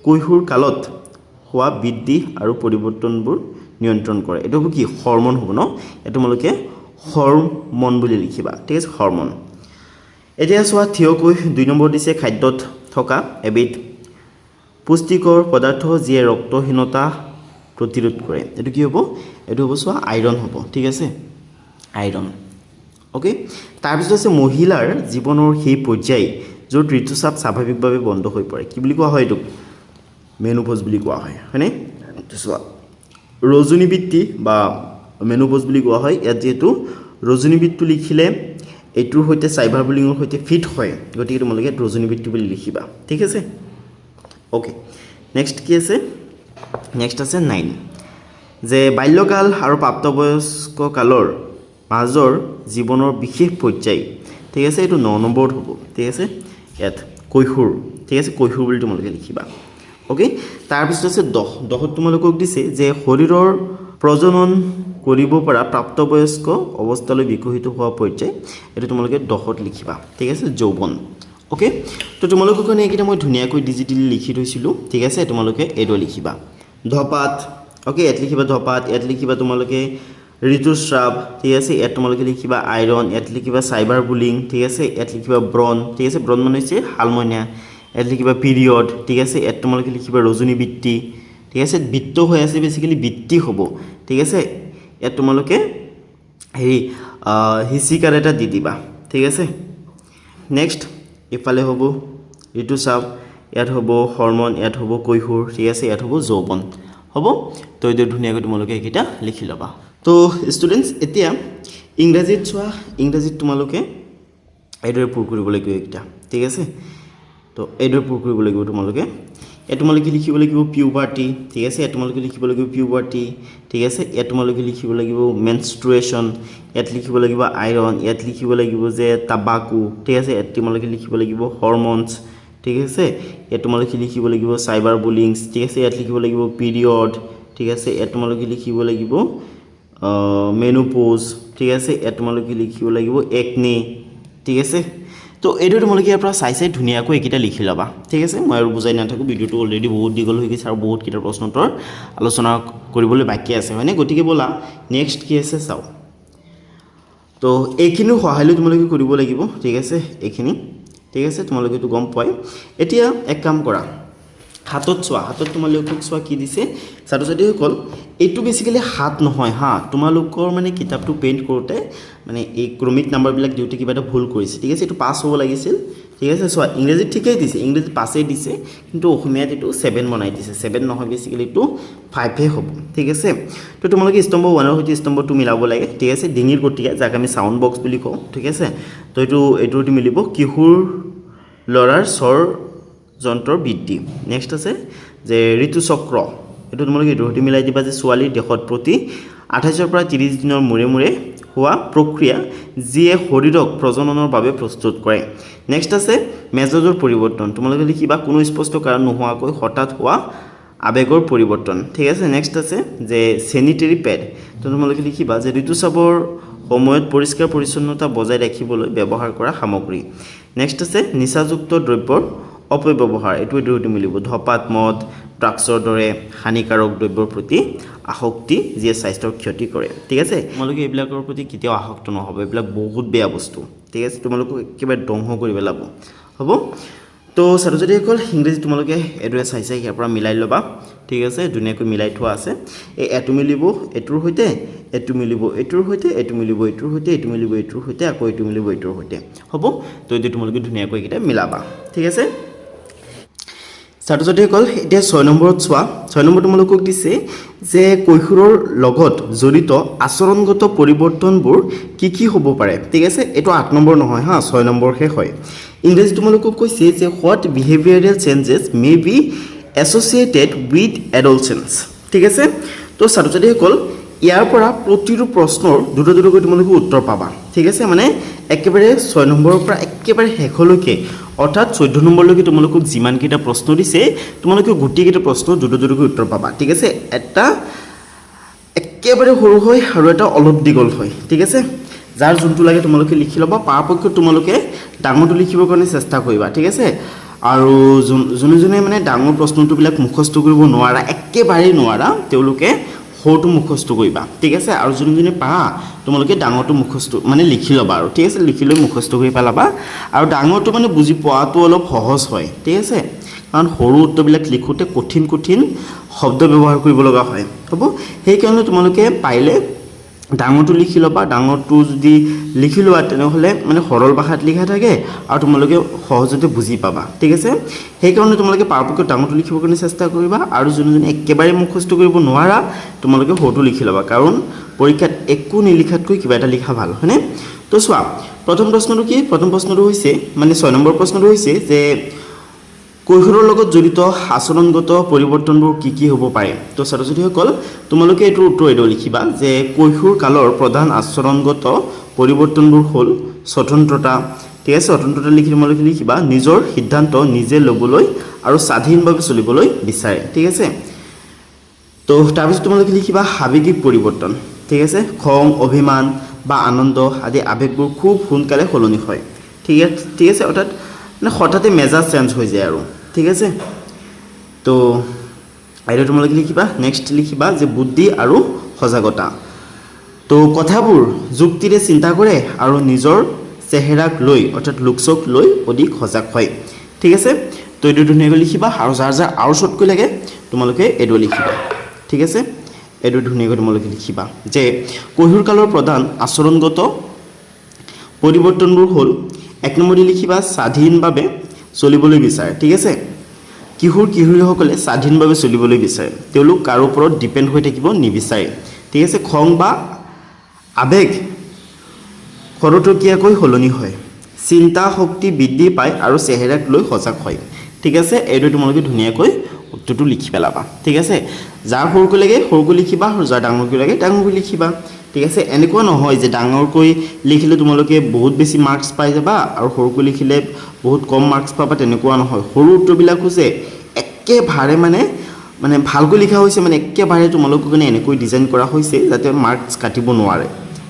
কৈশোৰ কালত হোৱা বৃদ্ধি আৰু পৰিৱৰ্তনবোৰ নিয়ন্ত্ৰণ কৰে এটো হ'ব কি হৰমন হ'ব ন এটো তোমালোকে হৰমন বুলি লিখিবা ঠিক আছে হৰমন এতিয়া চোৱা থিয়কৈ 2 নম্বৰ দিছে খাদ্যত থকা এবিধ পুষ্টিকৰ পদাৰ্থ যিয়ে ৰক্তহীনতা প্ৰতিৰোধ কৰে এটো কি হ'ব এটো হ'ব চোৱা আইৰন হ'ব ঠিক আছে আইৰন ওকে তাৰ পিছত আছে মহিলাৰ জীৱনৰ সেই পৰ্যায় য'ত ঋতুস্ৰাৱ স্বাভাৱিকভাৱে বন্ধ হৈ পৰে কি বুলি কোৱা হয় এটো মেনোপজ বুলি কোৱা হয় হয়নে চোৱা ৰজনীবৃত্তি বা মেনোপজ বুলি কোৱা হয় ইয়াত যেহেতু ৰজনীবৃত্তি লিখিলে এটোৰ হৈতে সাইবাৰ বুলিঙৰ হৈতে ফিট হয় গতিকে তোমালোকে ৰজনীবৃত্তি বুলি লিখিবা ঠিক আছে ওকে নেক্সট কি আছে নেক্সট আছে 9 যে বাল্যকাল আৰু প্ৰাপ্তবয়স্ক কালৰ মাজৰ জীৱনৰ বিশেষ পৰ্যায় ঠিক আছে এটো 9 নম্বৰত হ'ব ঠিক আছে ইয়াত কৈশোৰ ঠিক আছে কৈশোৰ বুলি তোমালোকে লিখিবা ওকে তাৰ পিছত আছে 10 তোমালোকক দিছে যে শৰীৰৰ প্ৰজনন কৰিব পৰা প্ৰাপ্তবয়স্ক অৱস্থালৈ বিকশিত হোৱা পৰ্যায় এটো তোমালোকে 10ত লিখিবা ঠিক আছে যৌৱন ওকে তো তোমালোকৰ কাৰণে এইকিটা মই ধুনিয়াকৈ ডিজিটেলি লিখি থৈছিলো ঠিক আছে তোমালোকে এটো লিখিবা ধপাত ওকে এত লিখিবা ধপাত এত লিখিবা তোমালোকে ঋতুস্ৰাৱ ঠিক আছে এত তোমালোকে লিখিবা আইৰন এত লিখিবা সাইবাৰ বুলিং ঠিক আছে এত লিখিবা ব্ৰণ ঠিক আছে ব্ৰণ মানে হৈছে হালমনিয়া এত লিখিবা পিৰিয়ড ঠিক আছে এত তোমালোকে লিখিবা ৰজনীবৃত্তি ঠিক আছে বৃত্ত হৈ আছে বেসিক্যালি বৃত্তি হ'ব ঠিক আছে এত তোমালোকে হেৰি হিসিকাৰ এটা দি দিবা ঠিক আছে নেক্সট ইফালে হ'ব ঋতুস্ৰাৱ ইয়াত হ'ব হৰমন ইয়াত হ'ব কৈশোৰ ঠিক আছে ইয়াত হ'ব যৌৱন হ'ব তো এই ধুনিয়াকৈ তোমালোকে এইকিটা লিখি লবা তো ষ্টুডেন্টস এতিয়া ইংৰাজীত চোৱা ইংৰাজীত তোমালোকে এইদৰে পূৰ কৰিব লাগিব এইকিটা ঠিক আছে তো এইদৰে পূৰ কৰিব লাগিব তোমালোকে এ তোমালোকে লিখিব লাগিব পিউবাৰ্টি ঠিক আছে এ তোমালোকে লিখিব লাগিব পিউবাৰ্টি ঠিক আছে এ তোমালোকে লিখিব লাগিব মেনস্ট্ৰুৱেশ্যন এত লিখিব লাগিব আইৰন এত লিখিব লাগিব যে টাবাকু ঠিক আছে এত তোমালোকে লিখিব লাগিব হৰমনছ ঠিক আছে এ তোমালোকে লিখিব লাগিব সাইবাৰ বুলিংস ঠিক আছে এত লিখিব লাগিব পিৰিয়ড ঠিক আছে এ তোমালোকে লিখিব লাগিব মেনোপজ ঠিক আছে এ তোমালোকে লিখিব লাগিব একনে ঠিক আছে তো এইটো তোমালোকে ইয়াৰ পৰা চাই ধুনিয়াকৈ এইকিটা লিখি লবা ঠিক আছে মই আৰু বুজাই নাথাকো ভিডিওটো অলৰেডি বহুত দীঘল হৈ গৈছে আৰু বহুত কিটা প্ৰশ্নোত্তৰ আলোচনা কৰিবলৈ বাকি আছে হয়নে গতিকে বলা নেক্সট কি আছে চাও তো এইখিনি সহায় লৈ তোমালোকে কৰিব লাগিব ঠিক আছে এইখিনি ঠিক আছে তোমালোকে তো গম পায় এতিয়া এক কাম কৰা হাতত চোৱা হাতত তোমালোকক চোৱা কি দিছে ছাত্ৰ-ছাত্ৰীসকল এইটো বেসিক্যালি হাত নহয় হা তোমালোকৰ মানে কিতাপটো পেইন্ট কৰোতে মানে এই ক্ৰমিক নাম্বাৰ বিলাক দিওতে কিবা এটা ভুল কৰিছে ঠিক আছে এটো পাস হ'ব লাগিছিল ঠিক আছে চোৱা ইংৰাজীত ঠিকই দিছে ইংৰাজীত পাসে দিছে কিন্তু অসমীয়াত এটো 7 বনাই দিছে 7 নহয় বেসিক্যালি এটো 5 হে হ'ব ঠিক আছে তো তোমালোকে স্তম্ভ 1 ৰ সৈতে স্তম্ভ 2 মিলাব লাগে ঠিক আছে ডিঙিৰ গটিয়া যাক আমি সাউন্ড বক্স বুলি কওঁ ঠিক আছে তো এটো মিলিব কিশোৰ লৰাৰ স্বৰ যন্ত্ৰৰ বৃদ্ধি নেক্সট আছে যে ঋতুচক্ৰ এটো তোমালোকে এটো সৈতে মিলাই দিবা যে ছোৱালীৰ দেহত প্ৰতি 28 পৰা 30 দিনৰ মূৰে মূৰে হোৱা প্ৰক্ৰিয়া যিয়ে শৰীৰক প্ৰজননৰ বাবে প্ৰস্তুত কৰে নেক্সট আছে মেজাজৰ পৰিৱৰ্তন তোমালোকে লিখিবা কোনো স্পষ্ট কাৰণ নোহোৱাকৈ হঠাৎ হোৱা আবেগৰ পৰিৱৰ্তন ঠিক আছে নেক্সট আছে যে স্যানিটাৰী প্যাড তোমালোকে লিখিবা যে ঋতুস্ৰাৱৰ সময়ত পৰিষ্কাৰ পৰিচ্ছন্নতা বজাই ৰাখিবলৈ ব্যৱহাৰ কৰা সামগ্ৰী নেক্সট আছে নিচাযুক্ত দ্ৰব্যৰ অপব্যৱহাৰ এটো মিলিব ধপাত মদ ড্ৰাগছৰ দৰে হানিকাৰক দ্ৰব্যৰ প্ৰতি আসক্তি যিয়ে স্বাস্থ্যৰ ক্ষতি কৰে ঠিক আছে তোমালোকে এইবিলাকৰ প্ৰতি কেতিয়াও আসক্ত নহব এইবিলাক বহুত বেয়া বস্তু ঠিক আছে তোমালোকক একেবাৰে ধ্বংস কৰি পেলাব হ'ব তো ছাত্ৰ-ছাত্ৰীসকল ইংৰাজী তোমালোকে এডৰে চাই ইয়াৰ পৰা মিলাই লবা ঠিক আছে ধুনিয়াকৈ মিলাই থোৱা আছে এই এটো মিলিব এটোৰ হৈতে এটো মিলিব এটোৰ হৈতে এটো মিলিব এটোৰ হৈতে এটো মিলিব এটোৰ হৈতে আকৌ এটো মিলিব এটোৰ হৈতে হ'ব তো এই তোমালোকে ধুনিয়াকৈ এটা মিলাবা ঠিক আছে ছাত্ৰ-ছাত্ৰীসকল এতিয়া 6 নম্বৰত চোৱা 6 নম্বৰ তোমালোকক দিছে যে কৈশোৰৰ লগত জড়িত আচৰণগত পৰিৱৰ্তনবোৰ কি হ'ব পাৰে ঠিক আছে এটো 8 নম্বৰ নহয় হা 6 নম্বৰহে হয় ইংৰাজী তোমালোকক কৈছে যে what behavioural changes may be associated with adolescence ঠিক আছে তো ছাত্ৰ-ছাত্ৰীসকল ইয়াৰ পৰা প্ৰতিটো প্ৰশ্নৰ দুটা তোমালোকে উত্তৰ পাবা ঠিক আছে মানে একেবাৰে 6 নম্বৰৰ পৰা একেবাৰে শেষলৈকে অৰ্থাৎ 14 নম্বৰলৈকে তোমালোকক যিমান কিটা প্ৰশ্ন দিছে তোমালোকে গুটিকেইটা প্ৰশ্ন দুটা উত্তৰ পাবা ঠিক আছে এটা একেবাৰে সৰু হয় আৰু এটা অলপ দীঘল হয় ঠিক আছে যাৰ যোনটো লাগে তোমালোকে লিখি লবা পৰাপক্ষত তোমালোকে ডাঙৰটো লিখিবৰ কাৰণে চেষ্টা কৰিবা ঠিক আছে আৰু যোনে মানে ডাঙৰ প্ৰশ্নটো বিলাক মুখস্থ কৰিব নোৱাৰা একেবাৰে নোৱাৰা তেওঁলোকে সৰুটো মুখস্থ কৰিবা ঠিক আছে আৰু যোনজনে পাৰা তোমালোকে ডাঙৰটো মুখস্থ মানে লিখি ল'বা আৰু ঠিক আছে লিখি লৈ মুখস্থ কৰি পেলাবা আৰু ডাঙৰটো মানে বুজি পোৱাটো অলপ সহজ হয় ঠিক আছে কাৰণ সৰু উত্তৰবিলাক লিখোঁতে কঠিন শব্দ ব্যৱহাৰ কৰিব লগা হয় হ'ব সেইকাৰণে তোমালোকে পাৰিলে ডাঙৰটো লিখি ল'বা ডাঙৰটো যদি লিখি লোৱা তেনেহ'লে মানে সৰল ভাষাত লিখা থাকে আৰু তোমালোকে সহজতে বুজি পাবা ঠিক আছে সেইকাৰণে তোমালোকে পৰাপক্ষত ডাঙৰটো লিখিবৰ কাৰণে চেষ্টা কৰিবা আৰু যোনজনে একেবাৰে মুখস্থ কৰিব নোৱাৰা তোমালোকে সৰুটো লিখি ল'বা কাৰণ পৰীক্ষাত একো নিলিখাতকৈ কিবা এটা লিখা ভাল হয়নে তো চোৱা প্ৰথম প্ৰশ্নটো কি প্ৰথম প্ৰশ্নটো হৈছে মানে 6 নম্বৰ প্ৰশ্নটো হৈছে যে কৈশোৰৰ লগত জড়িত আচৰণগত পৰিৱৰ্তনবোৰ কি হ'ব পাৰে তো ছাত্ৰ ছাত্ৰীসকল তোমালোকে এইটোৰ উত্তৰ এইটো লিখিবা যে কৈশোৰ কালৰ প্ৰধান আচৰণগত পৰিৱৰ্তনবোৰ হ'ল স্বতন্ত্ৰতা ঠিক আছে স্বতন্ত্ৰতা লিখি তোমালোকে লিখিবা নিজৰ সিদ্ধান্ত নিজে ল'বলৈ আৰু স্বাধীনভাৱে চলিবলৈ বিচাৰে ঠিক আছে তো তাৰপিছত তোমালোকে লিখিবা আৱেগিক পৰিৱৰ্তন ঠিক আছে খং অভিমান বা আনন্দ আদি আৱেগবোৰ খুব সোনকালে সলনি হয় ঠিক আছে অৰ্থাৎ মানে হঠাতে মেজাজ চেঞ্জ হৈ যায় আৰু ঠিক আছে তো এইটো তোমালোকে লিখিবা নেক্সট লিখিবা যে বুদ্ধি আৰু সজাগতা তো কথাবোৰ যুক্তিৰে চিন্তা কৰে আৰু নিজৰ চেহেৰাক লৈ অৰ্থাৎ লুকছক লৈ অধিক সজাগ হয় ঠিক আছে তো এইটো ধুনীয়াকৈ লিখিবা আৰু যাৰ আৰু শ্বৰ্টকৈ লাগে তোমালোকে এইটো লিখিবা ঠিক আছে এইটো ধুনীয়াকৈ তোমালোকে লিখিবা যে কৈশোৰ কালৰ প্ৰধান আচৰণগত পৰিৱৰ্তনবোৰ হ'ল 1 নম্বৰতে লিখিবা স্বাধীনভাৱে চলিবলৈ বিচাৰে ঠিক আছে কিশোৰীসকলে স্বাধীনভাৱে চলিবলৈ বিচাৰে তেওঁলোক কাৰো ওপৰত ডিপেণ্ড হৈ থাকিব নিবিচাৰে ঠিক আছে খং বা আৱেগ খৰতকীয়াকৈ সলনি হয় চিন্তা শক্তি বৃদ্ধি পায় আৰু চেহেৰাক লৈ সজাগ হয় ঠিক আছে এইটো তোমালোকে ধুনীয়াকৈ উত্তৰটো লিখি পেলাবা ঠিক আছে যাৰ সৰুকৈ লাগে সৰুকৈ লিখিবা আৰু যাৰ ডাঙৰকৈ লাগে ডাঙৰকৈ লিখিবা ঠিক আছে এনেকুৱা নহয় যে ডাঙৰকৈ লিখিলে তোমালোকে বহুত বেছি মাৰ্কছ পাই যাবা আৰু সৰুকৈ লিখিলে বহুত কম মাৰ্কছ পাবা তেনেকুৱা নহয় সৰু উত্তৰবিলাক হৈছে একেবাৰে মানে ভালকৈ লিখা হৈছে মানে একেবাৰে তোমালোকৰ কাৰণে এনেকৈ ডিজাইন কৰা হৈছে যাতে মাৰ্কছ কাটিব নোৱাৰে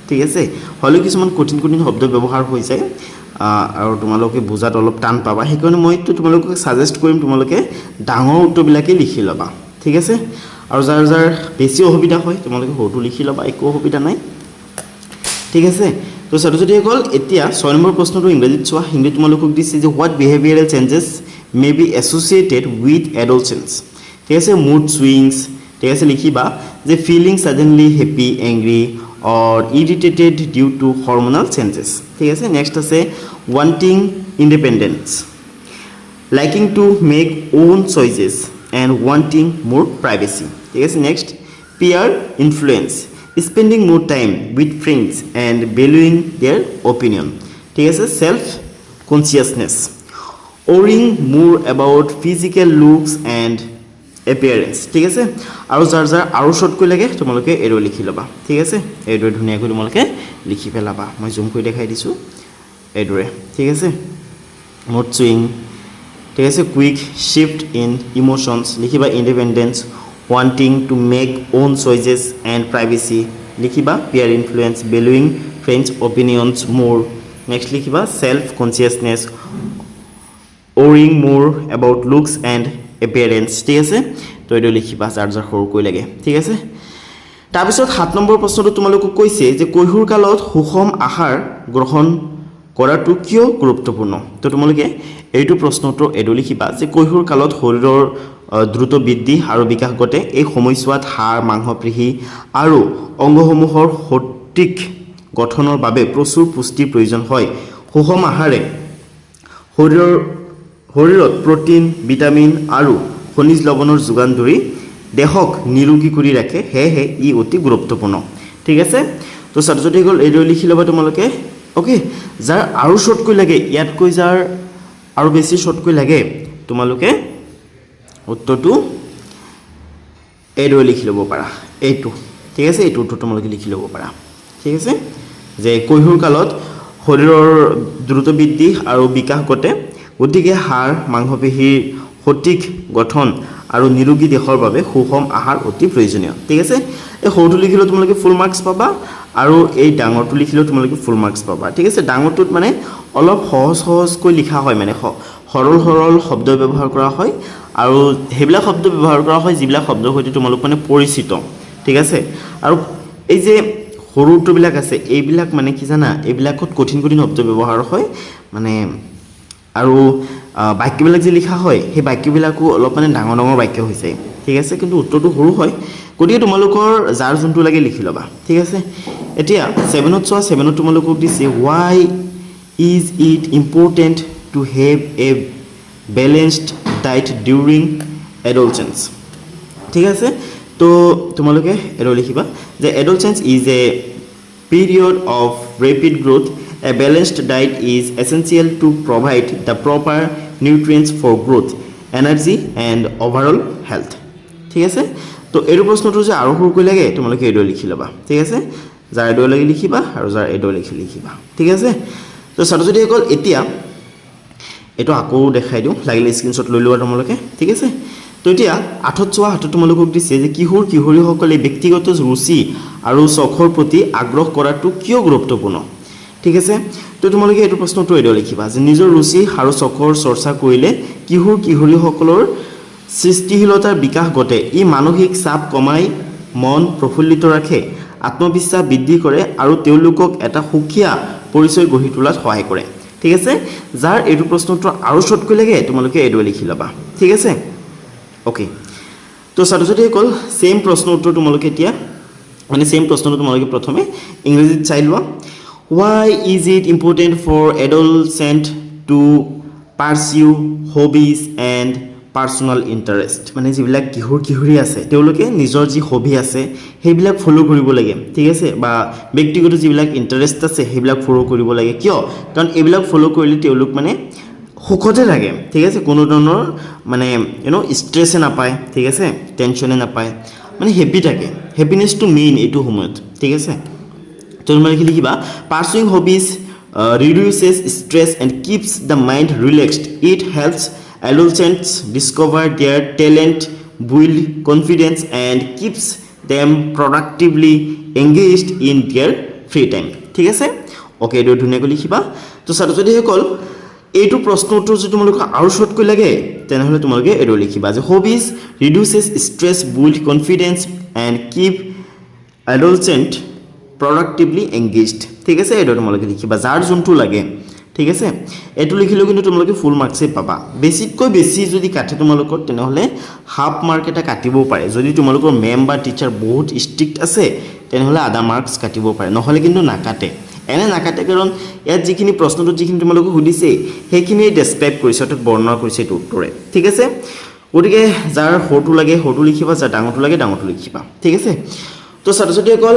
ঠিক আছে হয়তো কিছুমান কঠিন শব্দ ব্যৱহাৰ হৈ যায় আৰু তোমালোকে বুজাত অলপ টান পাবা সেইকাৰণে মইতো তোমালোকক সাজেষ্ট কৰিম তোমালোকে ডাঙৰ উত্তৰবিলাকে লিখি ল'বা ঠিক আছে আৰু যাৰ বেছি অসুবিধা হয় তোমালোকে সৰুটো লিখি ল'বা একো অসুবিধা নাই ঠিক আছে তো ছাত্ৰ ছাত্ৰীসকল এতিয়া 6 নম্বৰ প্ৰশ্নটো ইংৰাজীত চোৱা হিন্দীত তোমালোকক দিছে যে what behavioural changes may be associated with adolescence ঠিক আছে মুড ছুইংছ ঠিক আছে লিখিবা যে feeling suddenly happy angry or irritated due to hormonal changes ঠিক আছে নেক্সট আছে wanting independence liking to make own choices and wanting more privacy ঠিক আছে next peer influence spending more time with friends and valuing their opinion ঠিক আছে self consciousness worrying more about physical looks and appearance ঠিক আছে আৰু যাৰ আৰু শ্বৰ্টকৈ লাগে তোমালোকে এৰো লিখি ল'বা ঠিক আছে এইদৰে ধুনীয়াকৈ তোমালোকে লিখি পেলাবা মই জুম কৰি দেখাই দিছোঁ এইদৰে ঠিক আছে মুড ছুইং ঠিক আছে কুইক শিফট ইন ইমোশনছ লিখিবা independence wanting to make own choices and privacy লিখিবা peer influence valuing friends opinions more next লিখিবা self consciousness worrying more about looks and appearance ঠিক আছে তো এইটো লিখিবা যাৰ সৰুকৈ লাগে ঠিক আছে তাৰপিছত 7 নম্বৰ প্ৰশ্নটো তোমালোকক কৈছে যে কৈশোৰ কালত সুষম আহাৰ গ্ৰহণ কৰাটো কিয় গুৰুত্বপূৰ্ণ তো তোমালোকে এইটো প্ৰশ্নটো এইটো লিখিবা যে কৈশোৰ কালত শৰীৰৰ দ্ৰুত বৃদ্ধি আৰু বিকাশ ঘটে এই সময়ছোৱাত হাড় মাংসপেশী আৰু অংগসমূহৰ সঠিক গঠনৰ বাবে প্ৰচুৰ পুষ্টিৰ প্ৰয়োজন হয় সুষম আহাৰে শৰীৰত প্ৰটিন ভিটামিন আৰু খনিজ লৱণৰ যোগান ধৰি দেহক নিৰোগী কৰি ৰাখে হেহে ই অতি গুৰুত্বপূৰ্ণ ঠিক আছে তো ছাত্ৰ ছাত্ৰীসকল এইদৰে লিখি ল'বা তোমালোকে ওকে যাৰ আৰু শ্বৰ্টকৈ লাগে ইয়াতকৈ যাৰ আৰু বেছি শ্বৰ্টকৈ লাগে তোমালোকে উত্তৰটো এইদৰে লিখি ল'ব পাৰা এইটো ঠিক আছে এইটো উত্তৰ তোমালোকে লিখি ল'ব পাৰা ঠিক আছে যে কৈশোৰ কালত শৰীৰৰ দ্ৰুত বৃদ্ধি আৰু বিকাশ ঘটে গতিকে হাড় মাংসপেশীৰ সঠিক গঠন আৰু নিৰোগী দেহৰ বাবে সুষম আহাৰ অতি প্ৰয়োজনীয় ঠিক আছে এই সৰুটো লিখিলেও তোমালোকে ফুল মাৰ্কছ পাবা আৰু এই ডাঙৰটো লিখিলেও তোমালোকে ফুল মাৰ্কছ পাবা ঠিক আছে ডাঙৰটোত মানে অলপ সহজকৈ লিখা হয় মানে সৰল শব্দ ব্যৱহাৰ কৰা হয় আৰু সেইবিলাক শব্দ ব্যৱহাৰ কৰা হয় যিবিলাক শব্দৰ সৈতে তোমালোক মানে পৰিচিত ঠিক আছে আৰু এই যে সৰু উত্তৰবিলাক আছে এইবিলাক মানে কি জানা এইবিলাকত কঠিন কঠিন শব্দ ব্যৱহাৰ হয় মানে আৰু বাক্যবিলাক যে লিখা হয় সেই বাক্যবিলাকো অলপ মানে ডাঙৰ ডাঙৰ বাক্য হৈ যায় ঠিক আছে কিন্তু উত্তৰটো সৰু হয় গতিকে তোমালোকৰ যাৰ যোনটো লাগে লিখি ল'বা ঠিক আছে এতিয়া 7ত চোৱা 7ত তোমালোকক দিছে why is it important to have a balanced diet during adolescence ঠিক আছে তো তোমালোকে এটো লিখিবা যে adolescence is a period of rapid growth a balanced diet is essential to provide the proper nutrients for growth energy and overall health ঠিক আছে তো এই প্ৰশ্নটো যে আৰু সৰু কৈ লাগে তোমালোকে এটো লিখি লবা ঠিক আছে যাৰ এটো লাগি লিখিবা আৰু যাৰ এটো লিখিবা ঠিক আছে তো ছাত্ৰছাত্ৰীসকল এতিয়া এটো আকৌ দেখাই দিও লাগিলে স্ক্ৰিনশ্বট লৈ লোৱা তোমালোকে ঠিক আছে তো এতিয়া 8ত চোৱা 8ত তোমালোকক দিছে যে কিহৰ কিহৰীসকলে ব্যক্তিগত ৰুচি আৰু চখৰ প্ৰতি আগ্ৰহ কৰাটো কিয় গুৰুত্বপূৰ্ণ ঠিক আছে তো তোমালোকে এই প্ৰশ্নটো এটো লিখিবা যে নিজৰ ৰুচি আৰু চখৰ চৰ্চা কৰিলে কিহৰ কিহৰীসকলৰ সৃষ্টিশীলতাৰ বিকাশ ঘটে ই মানসিক চাপ কমাই মন প্ৰফুল্লিত ৰাখে আত্মবিশ্বাস বৃদ্ধি কৰে আৰু তেওঁলোকক এটা সুখীয়া পৰিচয় গঢ়ি তোলাত সহায় কৰে ঠিক আছে যাৰ এই প্ৰশ্নটো আৰু শৰ্টকৈ লাগে তোমালোকে এটো লিখি লবা ঠিক আছে ওকে তো ছাত্ৰছাত্ৰীসকল সেম প্ৰশ্ন উত্তৰ তোমালোকে এতিয়া মানে সেম প্ৰশ্নটো তোমালোকে প্ৰথমে ইংৰাজীত চাই লোৱা why is it important for adolescents to pursue hobbies and personal interest মানে যিবিলাক কিহৰী আছে তেওঁলোকে নিজৰ যি হবি আছে সেইবিলাক ফলো কৰিব লাগে ঠিক আছে বা ব্যক্তিগত যিবিলাক ইন্টাৰেষ্ট আছে সেইবিলাক ফলো কৰিব লাগে কিয় কাৰণ এইবিলাক ফলো কৰিলে তেওঁলোক মানে সুখতে লাগে ঠিক আছে কোনো ধৰণৰ মানে ষ্ট্ৰেছে নাপায় ঠিক আছে টেনচনে নাপায় মানে হেপি থাকে হ্যাপিনেস টু মেইন এটো সময়ত ঠিক আছে তো তোমালোকে লিখিবা pursuing hobbies reduces stress and keeps the mind relaxed it helps adolescents discover their talent build confidence and keeps them productively engaged in their free time ঠিক আছে ওকে এটো ধুনীয়াকৈ লিখিবা তো ছাত্ৰছাত্ৰীসকল এইটো প্ৰশ্নটো যদি তোমালোকে আৰু শৰ্টকৈ লাগে তেনেহলে তোমালোকে এটো লিখিবা যে hobbies reduces stress build confidence and keep adolescent productively engaged ঠিক আছে এটো তোমালোকে লিখিবা যাৰ যোনটো লাগে ঠিক আছে এটো লিখিলেও কিন্তু তোমালোকে ফুল মাৰ্কসে পাবা বেছিকৈ বেছি যদি কাটে তোমালোকৰ তেনেহলে হাফ মাৰ্ক এটা কাটিব পাৰে যদি তোমালোকৰ মেম বা টিচাৰ বহুত ষ্ট্ৰিক্ট আছে তেনেহলে আধা মাৰ্কস কাটিব পাৰে নহলে কিন্তু নাকাটে এনে নাকাটে কাৰণ ইয়াত যিখিনি প্ৰশ্নটো যিখিনি তোমালোকে সুধিছে সেইখিনি ডেসক্ৰাইব কৰিছে অৰ্থাৎ বৰ্ণনা কৰিছে এইটো উত্তৰে ঠিক আছে গতিকে যাৰ হৰটো লাগে হৰটো লিখিবা যাৰ ডাঙৰটো লাগে ডাঙৰটো লিখিবা ঠিক আছে তো ছাত্ৰছাত্ৰীসকল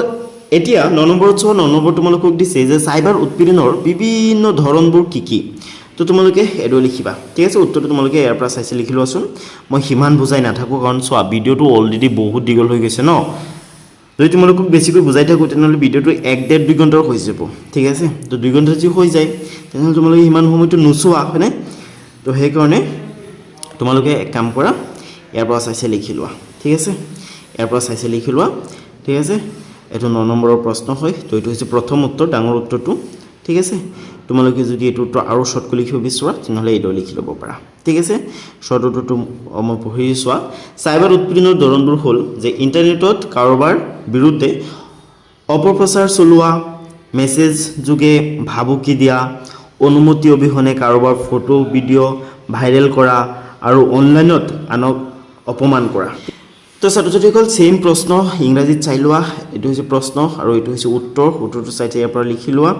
এতিয়া 9 নম্বৰত 9 নম্বৰ তোমালোকক দিছে যে সাইবাৰ উৎপীড়নৰ বিভিন্ন ধৰণবোৰ কি তো তোমালোকে এটো লিখিবা ঠিক আছে উত্তৰটো তোমালোকে ইয়াৰ পৰা চাইছে লিখি লোৱাচোন মই হিমান বুজাই নাথাকো কাৰণ চোৱা ভিডিওটো অলৰেডি বহুত দীঘল হৈ গৈছে ন যদি তোমালোকক বেছিকৈ বুজাই থাকো তেনেহলে ভিডিওটো 1.5-2 ঘণ্টাৰ হৈ যাব ঠিক আছে তো 2 ঘণ্টা যদি হৈ যায় তেনেহলে তোমালোকে হিমান সময়টো নুচোৱা হয়নে তো সেই কাৰণে তোমালোকে এক কাম কৰা ইয়াৰ পৰা চাইছে লিখি লোৱা ঠিক আছে ইয়াৰ পৰা চাইছে লিখি লোৱা ঠিক আছে এটো 9 নম্বৰৰ প্ৰশ্ন হয় তো এটো হৈছে প্ৰথম উত্তৰ ডাঙৰ উত্তৰটো ঠিক আছে তোমালোকে যদি এটো উত্তৰ আৰু শৰ্টকৈ লিখিব বিচৰা তেনেহলে এটো লিখি ল'ব পাৰা ঠিক আছে শৰ্ট উত্তৰটো মই পঢ়ি চোৱা সাইবাৰ উৎপীড়নৰ ধৰণবোৰ হ'ল যে ইন্টাৰনেটত কাৰোবাৰ বিৰুদ্ধে অপপ্ৰচাৰ চলোৱা মেছেজ যোগে ভাবুকি দিয়া অনুমতি অবিহনে কাৰোবাৰ ফটো ভিডিঅ' ভাইৰেল কৰা আৰু অনলাইনত আনক অপমান কৰা তো ছাত্ৰছাত্ৰীসকল সেম প্ৰশ্ন ইংৰাজীত চাই লোৱা এটো হৈছে প্ৰশ্ন আৰু এটো হৈছে উত্তৰটো চাই ইয়াৰ পৰা লিখি লোৱা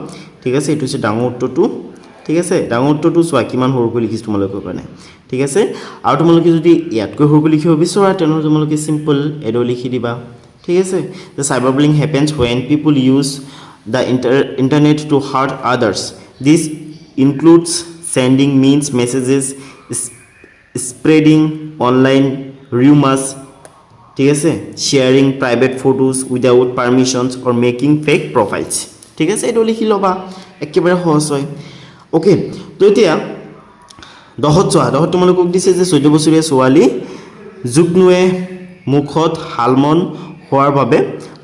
ঠিক আছে এটো হৈছে ডাঙৰ উত্তৰটো ঠিক আছে ডাঙৰ উত্তৰটো চোৱা কিমান সৰুকৈ লিখিছো তোমালোকৰ কাৰণে ঠিক আছে আৰু তোমালোকে যদি ইয়াতকৈ সৰুকৈ লিখিব বিচৰা তেনেহলে তোমালোকে সিম্পল এটো লিখি দিবা ঠিক আছে the cyberbullying happens when people use the internet to hurt others this includes sending mean messages spreading online rumors ঠিক আছে sharing private photos without permissions or making fake profiles ঠিক আছে এটো লিখি লবা একেবাৰে সহজ হয় ওকে তো এতিয়া 10 তোমালোকক দিছে যে 14 বছৰীয়া ছোৱালী যুগ্নুৱে মুখত হালমন হোৱাৰ বাবে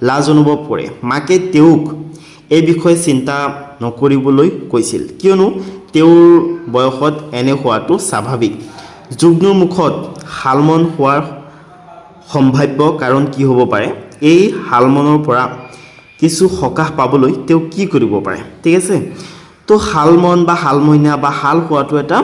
লাজ অনুভৱ কৰে মাকে তেওঁক এই বিষয়ে চিন্তা নকৰিবলৈ কৈছিল কিয়নো তেওঁৰ বয়সত এনে হোৱাটো স্বাভাৱিক যুগ্নুৰ মুখত হালমন হোৱাৰ সম্ভাৱ্য কাৰণ কি হ'ব পাৰে এই হালমনৰ পৰা কিছু সকাহ পাবলৈ তেওঁ কি কৰিব পাৰে ঠিক আছে তো হালমন বা হালমইনা বা হাল হোৱাটো এটা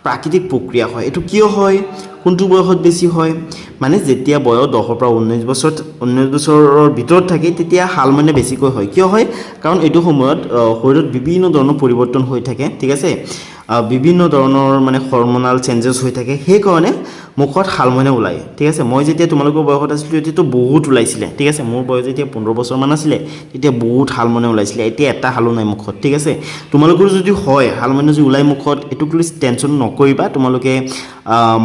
প্ৰাকৃতিক প্ৰক্ৰিয়া হয় এটো কিয় হয় কোনটো বয়সত বেছি হয় মানে যেতিয়া বয়স 10 পৰা 19 বছৰৰ ভিতৰত থাকে তেতিয়া হালমনে বেছিকৈ হয় কিয় হয় কাৰণ এটো সময়ত শৰীৰত বিভিন্ন ধৰণৰ পৰিৱৰ্তন হৈ থাকে ঠিক আছে বিভিন্ন ধৰণৰ মানে হৰমোনাল চেঞ্জেছ হৈ থাকে সেই কাৰণে মুখত হালমনে ওলাই ঠিক আছে মই যেতিয়া তোমালোকৰ বয়সত আছিল তেতিয়া বহুত ওলাইছিল ঠিক আছে মোৰ বয়স যেতিয়া 15 বছৰ মান আছিল তেতিয়া বহুত হালমনে ওলাইছিল এতিয়া এটা হালো নাই মুখত ঠিক আছে তোমালোকৰ যদি হয় হালমনে যদি ওলাই মুখত এটো প্লিজ টেনচন নকৰিবা তোমালোকে